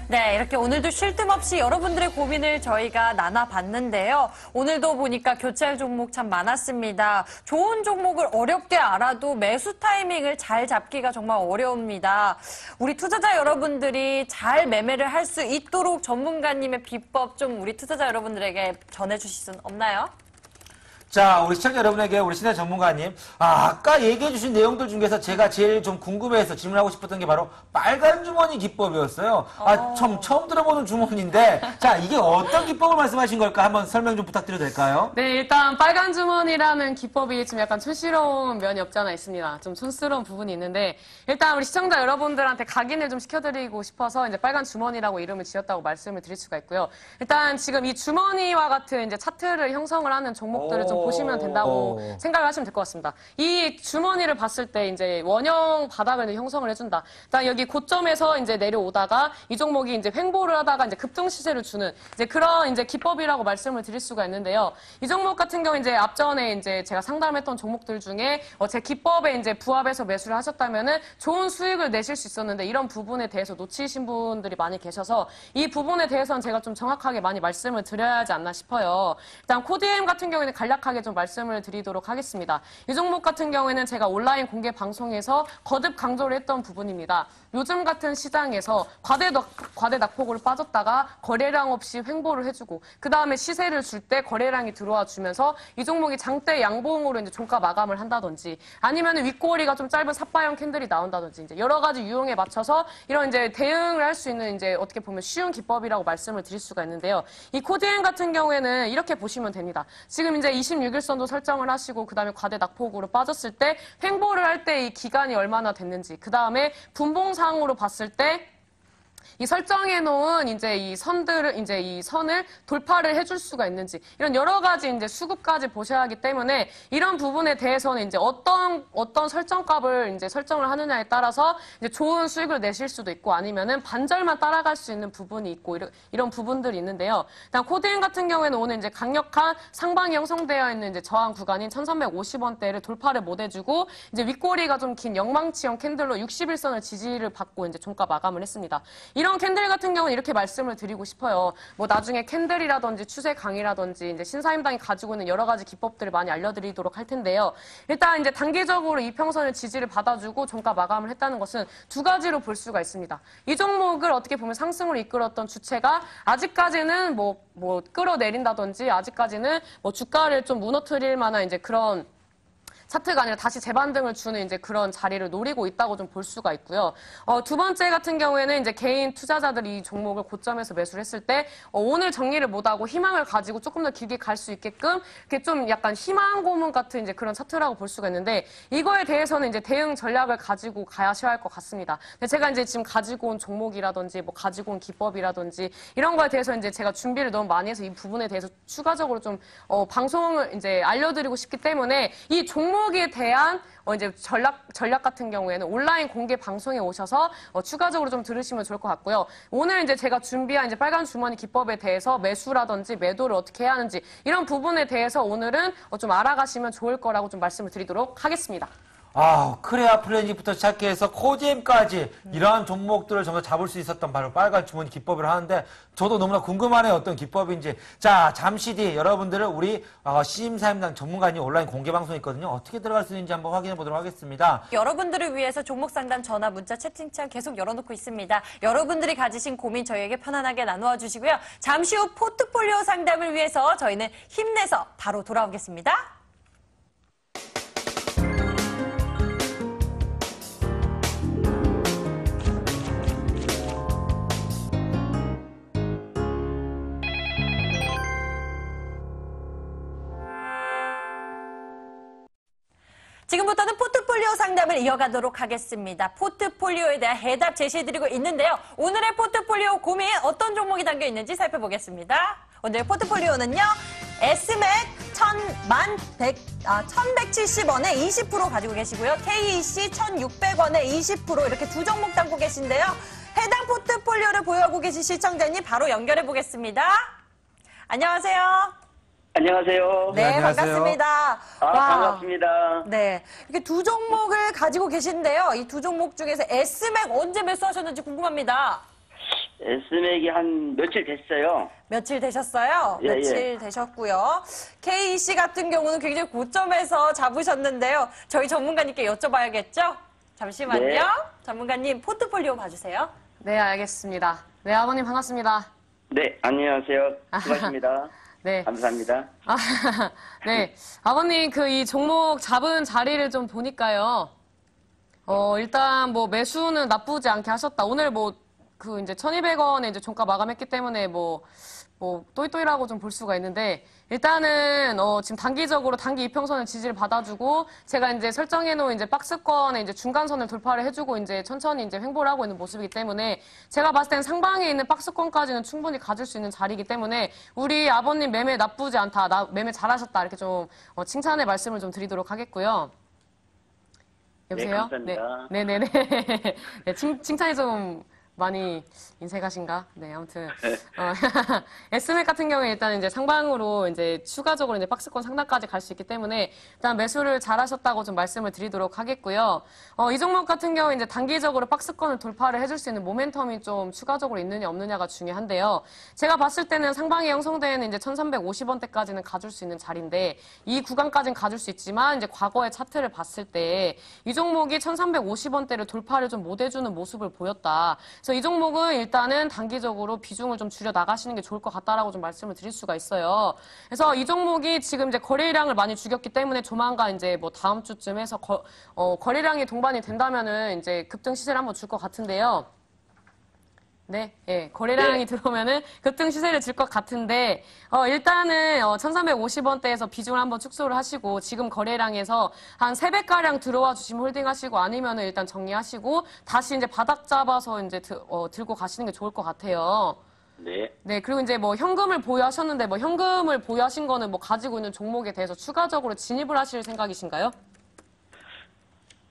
네, 이렇게 오늘도 쉴 틈 없이 여러분들의 고민을 저희가 나눠봤는데요. 오늘도 보니까 교체할 종목 참 많았습니다. 좋은 종목을 어렵게 알아도 매수 타이밍을 잘 잡기가 정말 어려웁니다. 우리 투자자 여러분들이 잘 매매를 할 수 있도록 전문가님의 비법 좀 우리 투자자 여러분들에게 전해주실 수 없나요? 자, 우리 시청자 여러분에게 우리 신의 전문가님, 아까 얘기해주신 내용들 중에서 제가 제일 좀 궁금해서 질문하고 싶었던 게 바로 빨간 주머니 기법이었어요. 처음 들어보는 주머니인데, 자, 이게 어떤 기법을 말씀하신 걸까? 한번 설명 좀 부탁드려도 될까요? 네, 일단 빨간 주머니라는 기법이 좀 약간 촌스러운 면이 없지 않아 있습니다. 좀 촌스러운 부분이 있는데, 일단 우리 시청자 여러분들한테 각인을 좀 시켜드리고 싶어서 이제 빨간 주머니라고 이름을 지었다고 말씀을 드릴 수가 있고요. 일단 지금 이 주머니와 같은 이제 차트를 형성을 하는 종목들을 좀 보시면 된다고 생각을 하시면 될 것 같습니다. 이 주머니를 봤을 때 이제 원형 바닥을 형성을 해준다. 일단 여기 고점에서 이제 내려오다가 이 종목이 이제 횡보를 하다가 이제 급등 시세를 주는 이제 그런 이제 기법이라고 말씀을 드릴 수가 있는데요. 이 종목 같은 경우 이제 앞전에 이제 제가 상담했던 종목들 중에 제 기법에 이제 부합해서 매수를 하셨다면은 좋은 수익을 내실 수 있었는데 이런 부분에 대해서 놓치신 분들이 많이 계셔서 이 부분에 대해서는 제가 좀 정확하게 많이 말씀을 드려야 하지 않나 싶어요. 일단 코디엠 같은 경우에는 간략하게 좀 말씀을 드리도록 하겠습니다. 이 종목 같은 경우에는 제가 온라인 공개 방송에서 거듭 강조를 했던 부분입니다. 요즘 같은 시장에서 과대 낙폭으로 빠졌다가 거래량 없이 횡보를 해주고 그 다음에 시세를 줄 때 거래량이 들어와 주면서 이 종목이 장대 양봉으로 이제 종가 마감을 한다든지 아니면 윗꼬리가 좀 짧은 삿바형 캔들이 나온다든지 이제 여러 가지 유형에 맞춰서 이런 이제 대응을 할 수 있는 이제 어떻게 보면 쉬운 기법이라고 말씀을 드릴 수가 있는데요. 이 코디엔 같은 경우에는 이렇게 보시면 됩니다. 지금 이제 26일선도 설정을 하시고 그 다음에 과대 낙폭으로 빠졌을 때 횡보를 할 때 이 기간이 얼마나 됐는지 그 다음에 분봉상으로 봤을 때 이 설정해 놓은 이제 이 선들을 이제 이 선을 돌파를 해줄 수가 있는지 이런 여러 가지 이제 수급까지 보셔야 하기 때문에 이런 부분에 대해서는 이제 어떤 설정값을 이제 설정을 하느냐에 따라서 이제 좋은 수익을 내실 수도 있고 아니면은 반절만 따라갈 수 있는 부분이 있고 이런 부분들이 있는데요. 일단 코디엔 같은 경우에는 오늘 이제 강력한 상방이 형성되어 있는 이제 저항 구간인 1,350원대를 돌파를 못 해주고 이제 윗꼬리가 좀 긴 영망치형 캔들로 61선을 지지를 받고 이제 종가 마감을 했습니다. 이런 캔들 같은 경우는 이렇게 말씀을 드리고 싶어요. 뭐 나중에 캔들이라든지 추세 강의라든지 이제 신사임당이 가지고 있는 여러 가지 기법들을 많이 알려드리도록 할 텐데요. 일단 이제 단기적으로 이평선을 지지를 받아주고 종가 마감을 했다는 것은 두 가지로 볼 수가 있습니다. 이 종목을 어떻게 보면 상승으로 이끌었던 주체가 아직까지는 뭐 끌어내린다든지 아직까지는 뭐 주가를 좀 무너뜨릴 만한 이제 그런 차트가 아니라 다시 재반등을 주는 이제 그런 자리를 노리고 있다고 좀 볼 수가 있고요. 두 번째 같은 경우에는 이제 개인 투자자들이 이 종목을 고점에서 매수를 했을 때 오늘 정리를 못하고 희망을 가지고 조금 더 길게 갈 수 있게끔 이렇게 좀 약간 희망 고문 같은 이제 그런 차트라고 볼 수가 있는데 이거에 대해서는 이제 대응 전략을 가지고 가셔야 할 것 같습니다. 근데 제가 이제 지금 가지고 온 종목이라든지 뭐 가지고 온 기법이라든지 이런 거에 대해서 이제 제가 준비를 너무 많이 해서 이 부분에 대해서 추가적으로 좀 방송을 이제 알려드리고 싶기 때문에 이 종목에 대한 이제 전략 같은 경우에는 온라인 공개 방송에 오셔서 추가적으로 좀 들으시면 좋을 것 같고요. 오늘 이제 제가 준비한 이제 빨간 주머니 기법에 대해서 매수라든지 매도를 어떻게 해야 하는지 이런 부분에 대해서 오늘은 좀 알아가시면 좋을 거라고 좀 말씀을 드리도록 하겠습니다. 크레아 플래닛부터 시작해서 코디엠까지 이러한 종목들을 전부 잡을 수 있었던 바로 빨간 주머니 기법을 하는데 저도 너무나 궁금하네요. 어떤 기법인지. 자, 잠시 뒤 여러분들을 우리 신임사임당 전문가님 온라인 공개 방송이 있거든요. 어떻게 들어갈 수 있는지 한번 확인해 보도록 하겠습니다. 여러분들을 위해서 종목 상담 전화, 문자, 채팅창 계속 열어놓고 있습니다. 여러분들이 가지신 고민 저희에게 편안하게 나누어 주시고요. 잠시 후 포트폴리오 상담을 위해서 저희는 힘내서 바로 돌아오겠습니다. 지금부터는 포트폴리오 상담을 이어가도록 하겠습니다. 포트폴리오에 대한 해답 제시해드리고 있는데요. 오늘의 포트폴리오 고민 어떤 종목이 담겨 있는지 살펴보겠습니다. 오늘 포트폴리오는요. S맥 1170원에 20% 가지고 계시고요. KEC 1600원에 20% 이렇게 두 종목 담고 계신데요. 해당 포트폴리오를 보유하고 계신 시청자님 바로 연결해 보겠습니다. 안녕하세요. 안녕하세요. 네, 안녕하세요. 반갑습니다. 반갑습니다. 네, 이렇게 두 종목을 가지고 계신데요. 이 두 종목 중에서 S맥 언제 매수하셨는지 궁금합니다. S맥이 한 며칠 됐어요. 며칠 되셨어요? 예, 며칠 되셨고요. KC 같은 경우는 굉장히 고점에서 잡으셨는데요. 저희 전문가님께 여쭤봐야겠죠? 잠시만요. 네. 전문가님 포트폴리오 봐주세요. 네, 알겠습니다. 네, 아버님 반갑습니다. 네, 안녕하세요. 수고하십니다. 네. 감사합니다. 아, 네. 아버님, 이 종목 잡은 자리를 좀 보니까요. 일단 뭐 매수는 나쁘지 않게 하셨다. 오늘 이제 1,200원에 이제 종가 마감했기 때문에 또이또이라고 좀 볼 수가 있는데, 일단은, 지금 단기적으로 단기 이평선을 지지를 받아주고, 제가 이제 설정해놓은 이제 박스권에 이제 중간선을 돌파를 해주고, 이제 천천히 이제 횡보를 하고 있는 모습이기 때문에, 제가 봤을 때는 상방에 있는 박스권까지는 충분히 가질 수 있는 자리이기 때문에, 우리 아버님 매매 나쁘지 않다, 매매 잘하셨다, 이렇게 좀, 칭찬의 말씀을 좀 드리도록 하겠고요. 여보세요? 네, 감사합니다. 네네네. 네, 칭찬이 좀 많이 인색하신가? 네, 아무튼. S맥 같은 경우에 일단 이제 상방으로 이제 추가적으로 이제 박스권 상단까지 갈 수 있기 때문에 일단 매수를 잘 하셨다고 좀 말씀을 드리도록 하겠고요. 이 종목 같은 경우에 이제 단기적으로 박스권을 돌파를 해줄 수 있는 모멘텀이 좀 추가적으로 있느냐 없느냐가 중요한데요. 제가 봤을 때는 상방에 형성되는 이제 1,350원대까지는 가줄 수 있는 자리인데 이 구간까지는 가줄 수 있지만 이제 과거의 차트를 봤을 때 이 종목이 1,350원대를 돌파를 좀 못 해주는 모습을 보였다. 그래서 이 종목은 일단은 단기적으로 비중을 좀 줄여 나가시는 게 좋을 것 같다라고 좀 말씀을 드릴 수가 있어요. 그래서 이 종목이 지금 이제 거래량을 많이 죽였기 때문에 조만간 이제 다음 주쯤 해서 거래량이 동반이 된다면은 이제 급등 시세를 한번 줄 것 같은데요. 네, 예, 거래량이 들어오면은 급등 시세를 줄 것 같은데, 일단은, 1,350원대에서 비중을 한번 축소를 하시고, 지금 거래량에서 한 3배가량 들어와 주시면 홀딩 하시고, 아니면은 일단 정리하시고, 다시 이제 바닥 잡아서 이제 들고 가시는 게 좋을 것 같아요. 네. 네, 그리고 이제 현금을 보유하셨는데, 현금을 보유하신 거는 가지고 있는 종목에 대해서 추가적으로 진입을 하실 생각이신가요?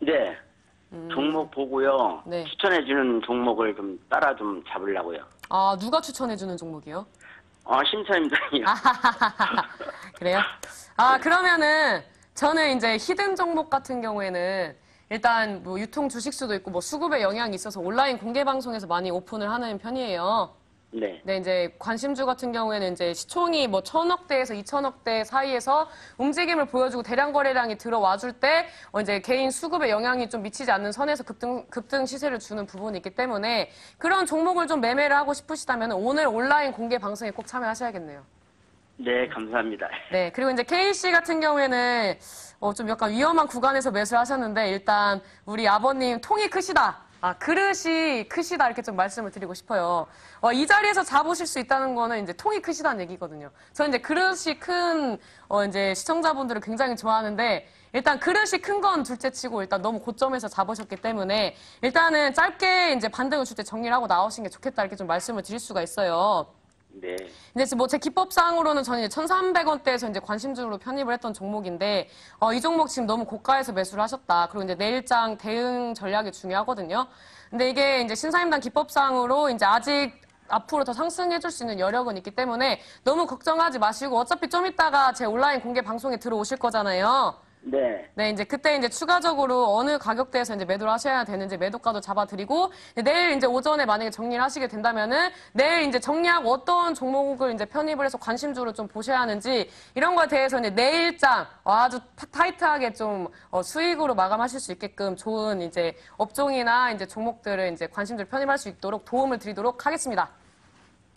네. 종목 보고요. 네. 추천해주는 종목을 좀 따라 좀 잡으려고요. 아, 누가 추천해주는 종목이요? 심사임당이요. 그래요? 그러면은 저는 이제 히든 종목 같은 경우에는 일단 유통 주식수도 있고 수급에 영향이 있어서 온라인 공개 방송에서 많이 오픈을 하는 편이에요. 네. 네, 이제 관심주 같은 경우에는 이제 시총이 1,000억대에서 2,000억대 사이에서 움직임을 보여주고 대량 거래량이 들어와 줄 때 이제 개인 수급에 영향이 좀 미치지 않는 선에서 급등 시세를 주는 부분이 있기 때문에 그런 종목을 좀 매매를 하고 싶으시다면 오늘 온라인 공개 방송에 꼭 참여하셔야겠네요. 네, 감사합니다. 네, 그리고 이제 KC 같은 경우에는 좀 약간 위험한 구간에서 매수를 하셨는데 일단 우리 아버님 통이 크시다. 그릇이 크시다 이렇게 좀 말씀을 드리고 싶어요. 이 자리에서 잡으실 수 있다는 거는 이제 통이 크시다는 얘기거든요. 저는 이제 그릇이 큰 이제 시청자분들을 굉장히 좋아하는데 일단 그릇이 큰 건 둘째치고 일단 너무 고점에서 잡으셨기 때문에 일단은 짧게 이제 반등을 줄 때 정리를 하고 나오신 게 좋겠다 이렇게 좀 말씀을 드릴 수가 있어요. 네. 근데 제 기법상으로는 저는 이제 1,300원대에서 이제 관심주로 편입을 했던 종목인데, 이 종목 지금 너무 고가에서 매수를 하셨다. 그리고 이제 내일장 대응 전략이 중요하거든요. 근데 이게 이제 신사임당 기법상으로 이제 아직 앞으로 더 상승해줄 수 있는 여력은 있기 때문에 너무 걱정하지 마시고 어차피 좀 이따가 제 온라인 공개 방송에 들어오실 거잖아요. 네. 네, 이제 그때 이제 추가적으로 어느 가격대에서 이제 매도를 하셔야 되는지 매도가도 잡아드리고, 내일 이제 오전에 만약에 정리를 하시게 된다면은, 내일 이제 정리하고 어떤 종목을 이제 편입을 해서 관심주로 좀 보셔야 하는지, 이런 거에 대해서 이제 내일장 아주 타이트하게 좀 수익으로 마감하실 수 있게끔 좋은 이제 업종이나 이제 종목들을 이제 관심주로 편입할 수 있도록 도움을 드리도록 하겠습니다.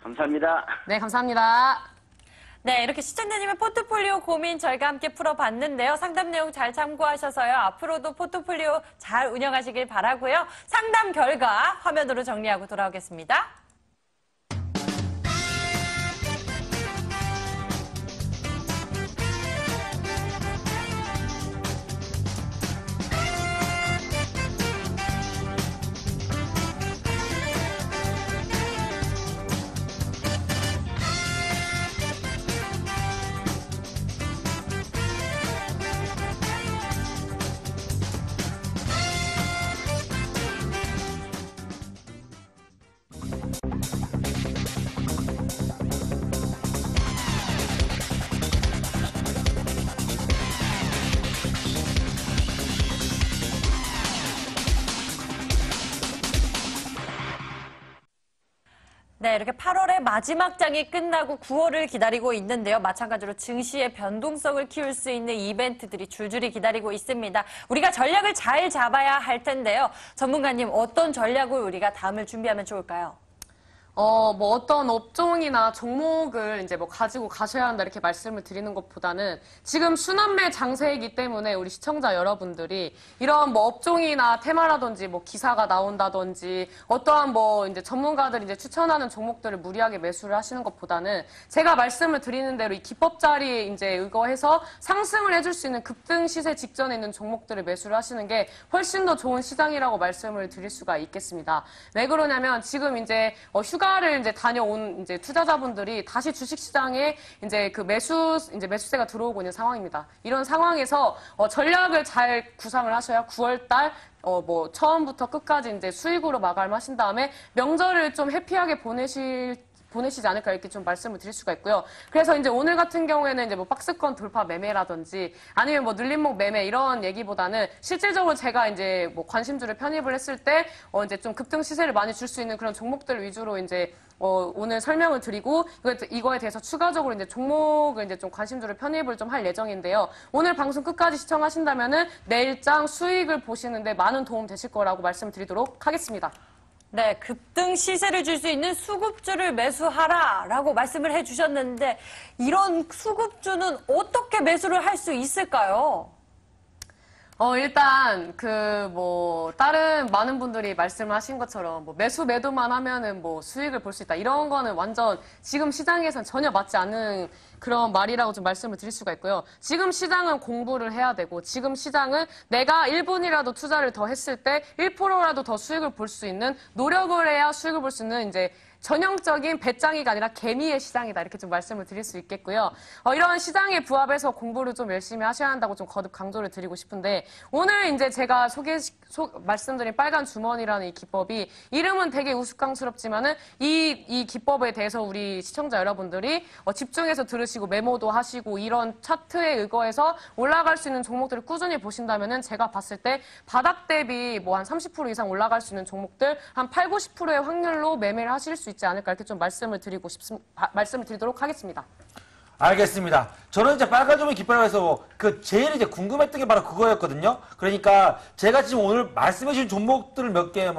감사합니다. 네, 감사합니다. 네, 이렇게 시청자님의 포트폴리오 고민 저희가 함께 풀어봤는데요. 상담 내용 잘 참고하셔서요. 앞으로도 포트폴리오 잘 운영하시길 바라고요. 상담 결과 화면으로 정리하고 돌아오겠습니다. 네, 이렇게 8월의 마지막 장이 끝나고 9월을 기다리고 있는데요. 마찬가지로 증시의 변동성을 키울 수 있는 이벤트들이 줄줄이 기다리고 있습니다. 우리가 전략을 잘 잡아야 할 텐데요. 전문가님, 어떤 전략을 우리가 다음을 준비하면 좋을까요? 뭐 어떤 업종이나 종목을 이제 뭐 가지고 가셔야 한다 이렇게 말씀을 드리는 것보다는 지금 순환매 장세이기 때문에 우리 시청자 여러분들이 이런 뭐 업종이나 테마라든지 뭐 기사가 나온다든지 어떠한 뭐 이제 전문가들이 이제 추천하는 종목들을 무리하게 매수를 하시는 것보다는 제가 말씀을 드리는 대로 이 기법 자리에 이제 의거해서 상승을 해줄 수 있는 급등 시세 직전에 있는 종목들을 매수를 하시는 게 훨씬 더 좋은 시장이라고 말씀을 드릴 수가 있겠습니다. 왜 그러냐면 지금 이제 휴가를 이제 다녀온 이제 투자자분들이 다시 주식시장에 이제 그 매수세가 들어오고 있는 상황입니다. 이런 상황에서 전략을 잘 구상을 하셔야 9월달 뭐 처음부터 끝까지 이제 수익으로 마감하신 다음에 명절을 좀 해피하게 보내시지 않을까 이렇게 좀 말씀을 드릴 수가 있고요. 그래서 이제 오늘 같은 경우에는 이제 뭐 박스권 돌파 매매라든지 아니면 뭐 눌림목 매매 이런 얘기보다는 실질적으로 제가 이제 뭐 관심주를 편입을 했을 때 이제 좀 급등 시세를 많이 줄 수 있는 그런 종목들 위주로 이제 오늘 설명을 드리고 이거에 대해서 추가적으로 이제 종목을 이제 좀 관심주를 편입을 좀 할 예정인데요. 오늘 방송 끝까지 시청하신다면은 내일장 수익을 보시는데 많은 도움 되실 거라고 말씀드리도록 하겠습니다. 네, 급등 시세를 줄 수 있는 수급주를 매수하라라고 말씀을 해주셨는데 이런 수급주는 어떻게 매수를 할 수 있을까요? 일단 다른 많은 분들이 말씀을 하신 것처럼 뭐 매도만 하면은 뭐 수익을 볼 수 있다. 이런 거는 완전 지금 시장에선 전혀 맞지 않는 그런 말이라고 좀 말씀을 드릴 수가 있고요. 지금 시장은 공부를 해야 되고 지금 시장은 내가 1분이라도 투자를 더 했을 때 1%라도 더 수익을 볼 수 있는 노력을 해야 수익을 볼 수 있는 이제 전형적인 배짱이가 아니라 개미의 시장이다. 이렇게 좀 말씀을 드릴 수 있겠고요. 이런 시장에 부합해서 공부를 좀 열심히 하셔야 한다고 좀 거듭 강조를 드리고 싶은데 오늘 이제 제가 말씀드린 빨간 주머니라는 이 기법이 이름은 되게 우스꽝스럽지만은 이 기법에 대해서 우리 시청자 여러분들이 집중해서 들으시고 메모도 하시고 이런 차트에 의거해서 올라갈 수 있는 종목들을 꾸준히 보신다면은 제가 봤을 때 바닥 대비 뭐 한 30% 이상 올라갈 수 있는 종목들 한 8, 90%의 확률로 매매를 하실 수 있지 않을까 이렇게 좀 말씀을 드리도록 하겠습니다. 알겠습니다. 저는 이제 빨간 주머니 깃발에서 제일 이제 궁금했던 게 바로 그거였거든요. 그러니까 제가 지금 오늘 말씀해주신 종목들을 몇 개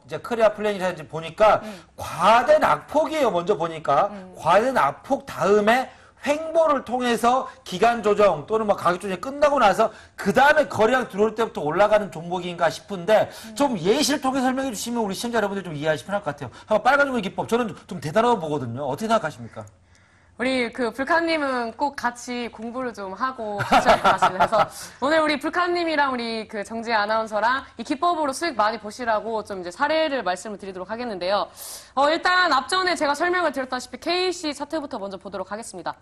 이제 코리아 플랜이라든지 보니까 과대 낙폭이에요. 먼저 보니까 과대 낙폭 다음에 횡보를 통해서 기간 조정 또는 뭐 가격 조정이 끝나고 나서 그 다음에 거래량 들어올 때부터 올라가는 종목인가 싶은데 좀 예시를 통해 설명해 주시면 우리 시청자 여러분들 좀 이해하시면 편할 것 같아요. 한번 빨간 주머니 기법 저는 좀 대단하다고 보거든요. 어떻게 생각하십니까? 우리 불카님은 꼭 같이 공부를 좀 하고 가셔야 될 것 같습니다. 그래서 오늘 우리 불카님이랑 우리 정지혜 아나운서랑 이 기법으로 수익 많이 보시라고 좀 이제 사례를 말씀을 드리도록 하겠는데요. 일단 앞전에 제가 설명을 드렸다시피 KC 차트부터 먼저 보도록 하겠습니다.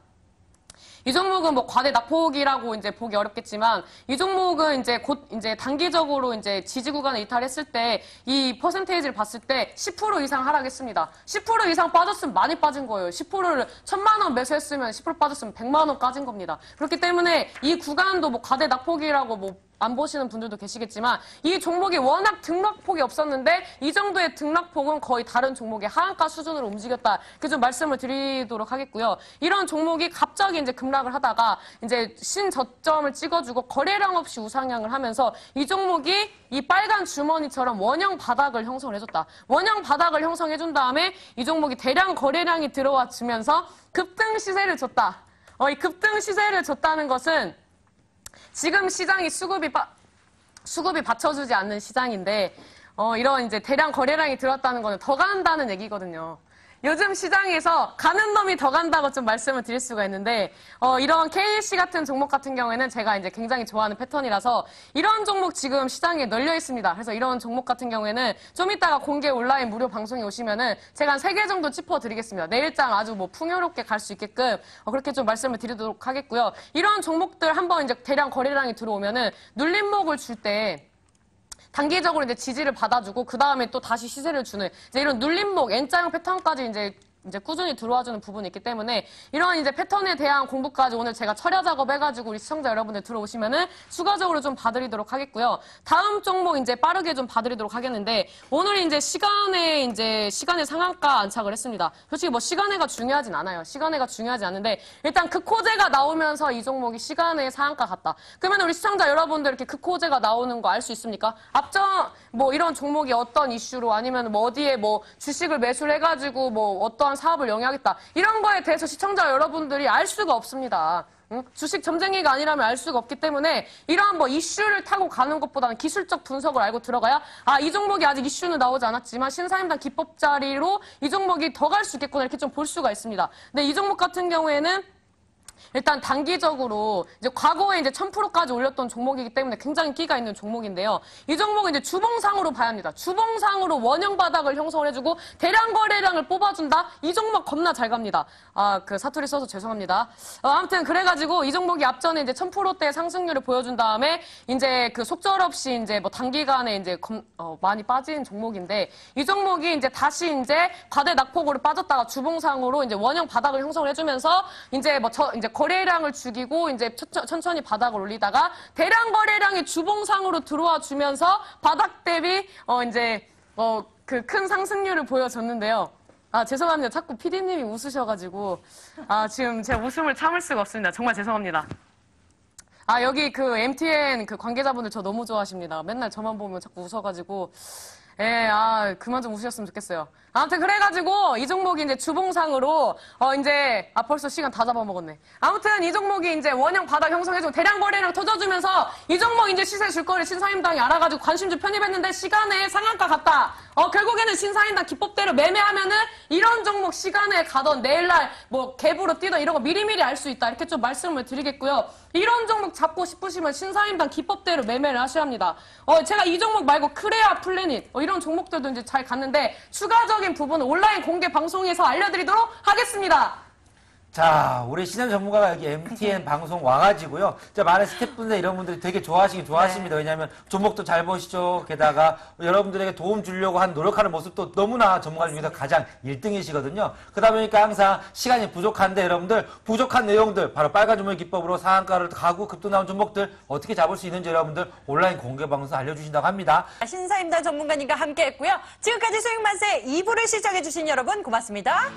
이 종목은 뭐 과대 낙폭이라고 이제 보기 어렵겠지만 이 종목은 이제 이제 단기적으로 이제 지지 구간을 이탈했을 때 이 퍼센테이지를 봤을 때 10% 이상 하락했습니다. 10% 이상 빠졌으면 많이 빠진 거예요. 10%를 1,000만 원 매수했으면 10% 빠졌으면 100만 원 빠진 겁니다. 그렇기 때문에 이 구간도 뭐 과대 낙폭이라고 안 보시는 분들도 계시겠지만 이 종목이 워낙 등락폭이 없었는데 이 정도의 등락폭은 거의 다른 종목의 하한가 수준으로 움직였다. 이렇게 좀 말씀을 드리도록 하겠고요. 이런 종목이 갑자기 이제 급락을 하다가 이제 신저점을 찍어주고 거래량 없이 우상향을 하면서 이 종목이 이 빨간 주머니처럼 원형 바닥을 형성을 해줬다. 원형 바닥을 형성해준 다음에 이 종목이 대량 거래량이 들어와 주면서 급등 시세를 줬다. 이 급등 시세를 줬다는 것은 지금 시장이 수급이 받쳐주지 않는 시장인데, 이런 이제 대량 거래량이 들어왔다는 거는 더 간다는 얘기거든요. 요즘 시장에서 가는 놈이 더 간다고 좀 말씀을 드릴 수가 있는데, 이런 KC 같은 종목 같은 경우에는 제가 이제 굉장히 좋아하는 패턴이라서 이런 종목 지금 시장에 널려 있습니다. 그래서 이런 종목 같은 경우에는 좀 이따가 공개 온라인 무료 방송에 오시면은 제가 한 3개 정도 짚어드리겠습니다. 내일장 아주 뭐 풍요롭게 갈 수 있게끔 그렇게 좀 말씀을 드리도록 하겠고요. 이런 종목들 한번 이제 대량 거래량이 들어오면은 눌림목을 줄 때 단기적으로 이제 지지를 받아주고 그 다음에 또 다시 시세를 주는 이제 이런 눌림목 N자형 패턴까지 이제 이제 꾸준히 들어와주는 부분이 있기 때문에 이런 이제 패턴에 대한 공부까지 오늘 제가 철야 작업해가지고 우리 시청자 여러분들 들어오시면은 추가적으로 좀 봐드리도록 하겠고요. 다음 종목 이제 빠르게 좀 봐드리도록 하겠는데 오늘 이제 시간의 상한가 안착을 했습니다. 솔직히 뭐 시간애가 중요하진 않아요. 시간애가 중요하지 않은데 일단 극호재가 나오면서 이 종목이 시간의 상한가 같다. 그러면 우리 시청자 여러분들 이렇게 극호재가 나오는 거 알 수 있습니까? 앞전 뭐 이런 종목이 어떤 이슈로 아니면 뭐 어디에 뭐 주식을 매수를 해가지고 뭐 어떠한 사업을 영위하겠다. 이런 거에 대해서 시청자 여러분들이 알 수가 없습니다. 주식 점쟁이가 아니라면 알 수가 없기 때문에 이러한 뭐 이슈를 타고 가는 것보다는 기술적 분석을 알고 들어가야 이 종목이 아직 이슈는 나오지 않았지만 신사임당 기법 자리로 이 종목이 더 갈 수 있겠구나 이렇게 좀 볼 수가 있습니다. 근데 이 종목 같은 경우에는 일단 단기적으로 이제 과거에 이제 1000%까지 올렸던 종목이기 때문에 굉장히 끼가 있는 종목인데요. 이 종목은 이제 주봉상으로 봐야 합니다. 주봉상으로 원형 바닥을 형성을 해주고 대량 거래량을 뽑아준다. 이 종목 겁나 잘 갑니다. 그 사투리 써서 죄송합니다. 아무튼 그래가지고 이 종목이 앞전에 이제 1000%대 상승률을 보여준 다음에 이제 그 속절없이 이제 뭐 단기간에 이제 많이 빠진 종목인데 이 종목이 이제 다시 이제 과대 낙폭으로 빠졌다가 주봉상으로 이제 원형 바닥을 형성을 해주면서 이제 이제 거래량을 죽이고 이제 천천히 바닥을 올리다가 대량 거래량이 주봉상으로 들어와 주면서 바닥 대비 그 큰 상승률을 보여줬는데요. 죄송합니다. 자꾸 PD님이 웃으셔가지고 지금 제 웃음을 참을 수가 없습니다. 정말 죄송합니다. 여기 그 MTN 그 관계자분들 저 너무 좋아하십니다. 맨날 저만 보면 자꾸 웃어가지고 그만 좀 웃으셨으면 좋겠어요. 아무튼 그래가지고 이 종목이 이제 주봉상으로 벌써 시간 다 잡아먹었네. 아무튼 이 종목이 이제 원형 바닥 형성해주고 대량 거래량 터져주면서 이 종목 이제 시세 줄 거를 신사임당이 알아가지고 관심주 편입했는데 시간에 상한가 갔다. 결국에는 신사임당 기법대로 매매하면은 이런 종목 시간에 가던 내일날 뭐 갭으로 뛰던 이런 거 미리미리 알 수 있다. 이렇게 좀 말씀을 드리겠고요. 이런 종목 잡고 싶으시면 신사임당 기법대로 매매를 하셔야 합니다. 제가 이 종목 말고 크레아 플래닛 이런 종목들도 이제 잘 갔는데 추가적인 부분은 온라인 공개 방송에서 알려드리도록 하겠습니다. 자, 우리 신현 전문가가 여기 MTN 방송 와가지고요. 많은 스태프분들 이런 분들이 되게 좋아하시긴 좋아하십니다. 왜냐하면 종목도 잘 보시죠. 게다가 여러분들에게 도움 주려고 한 노력하는 모습도 너무나 전문가 중에서 가장 1등이시거든요. 그러다 보니까 항상 시간이 부족한데 여러분들 부족한 내용들 바로 빨간 주머니 기법으로 상한가를 가고 급등 나온 종목들 어떻게 잡을 수 있는지 여러분들 온라인 공개 방송 알려주신다고 합니다. 신사임당 전문가님과 함께했고요. 지금까지 수익만세 2부를 시청해주신 여러분 고맙습니다.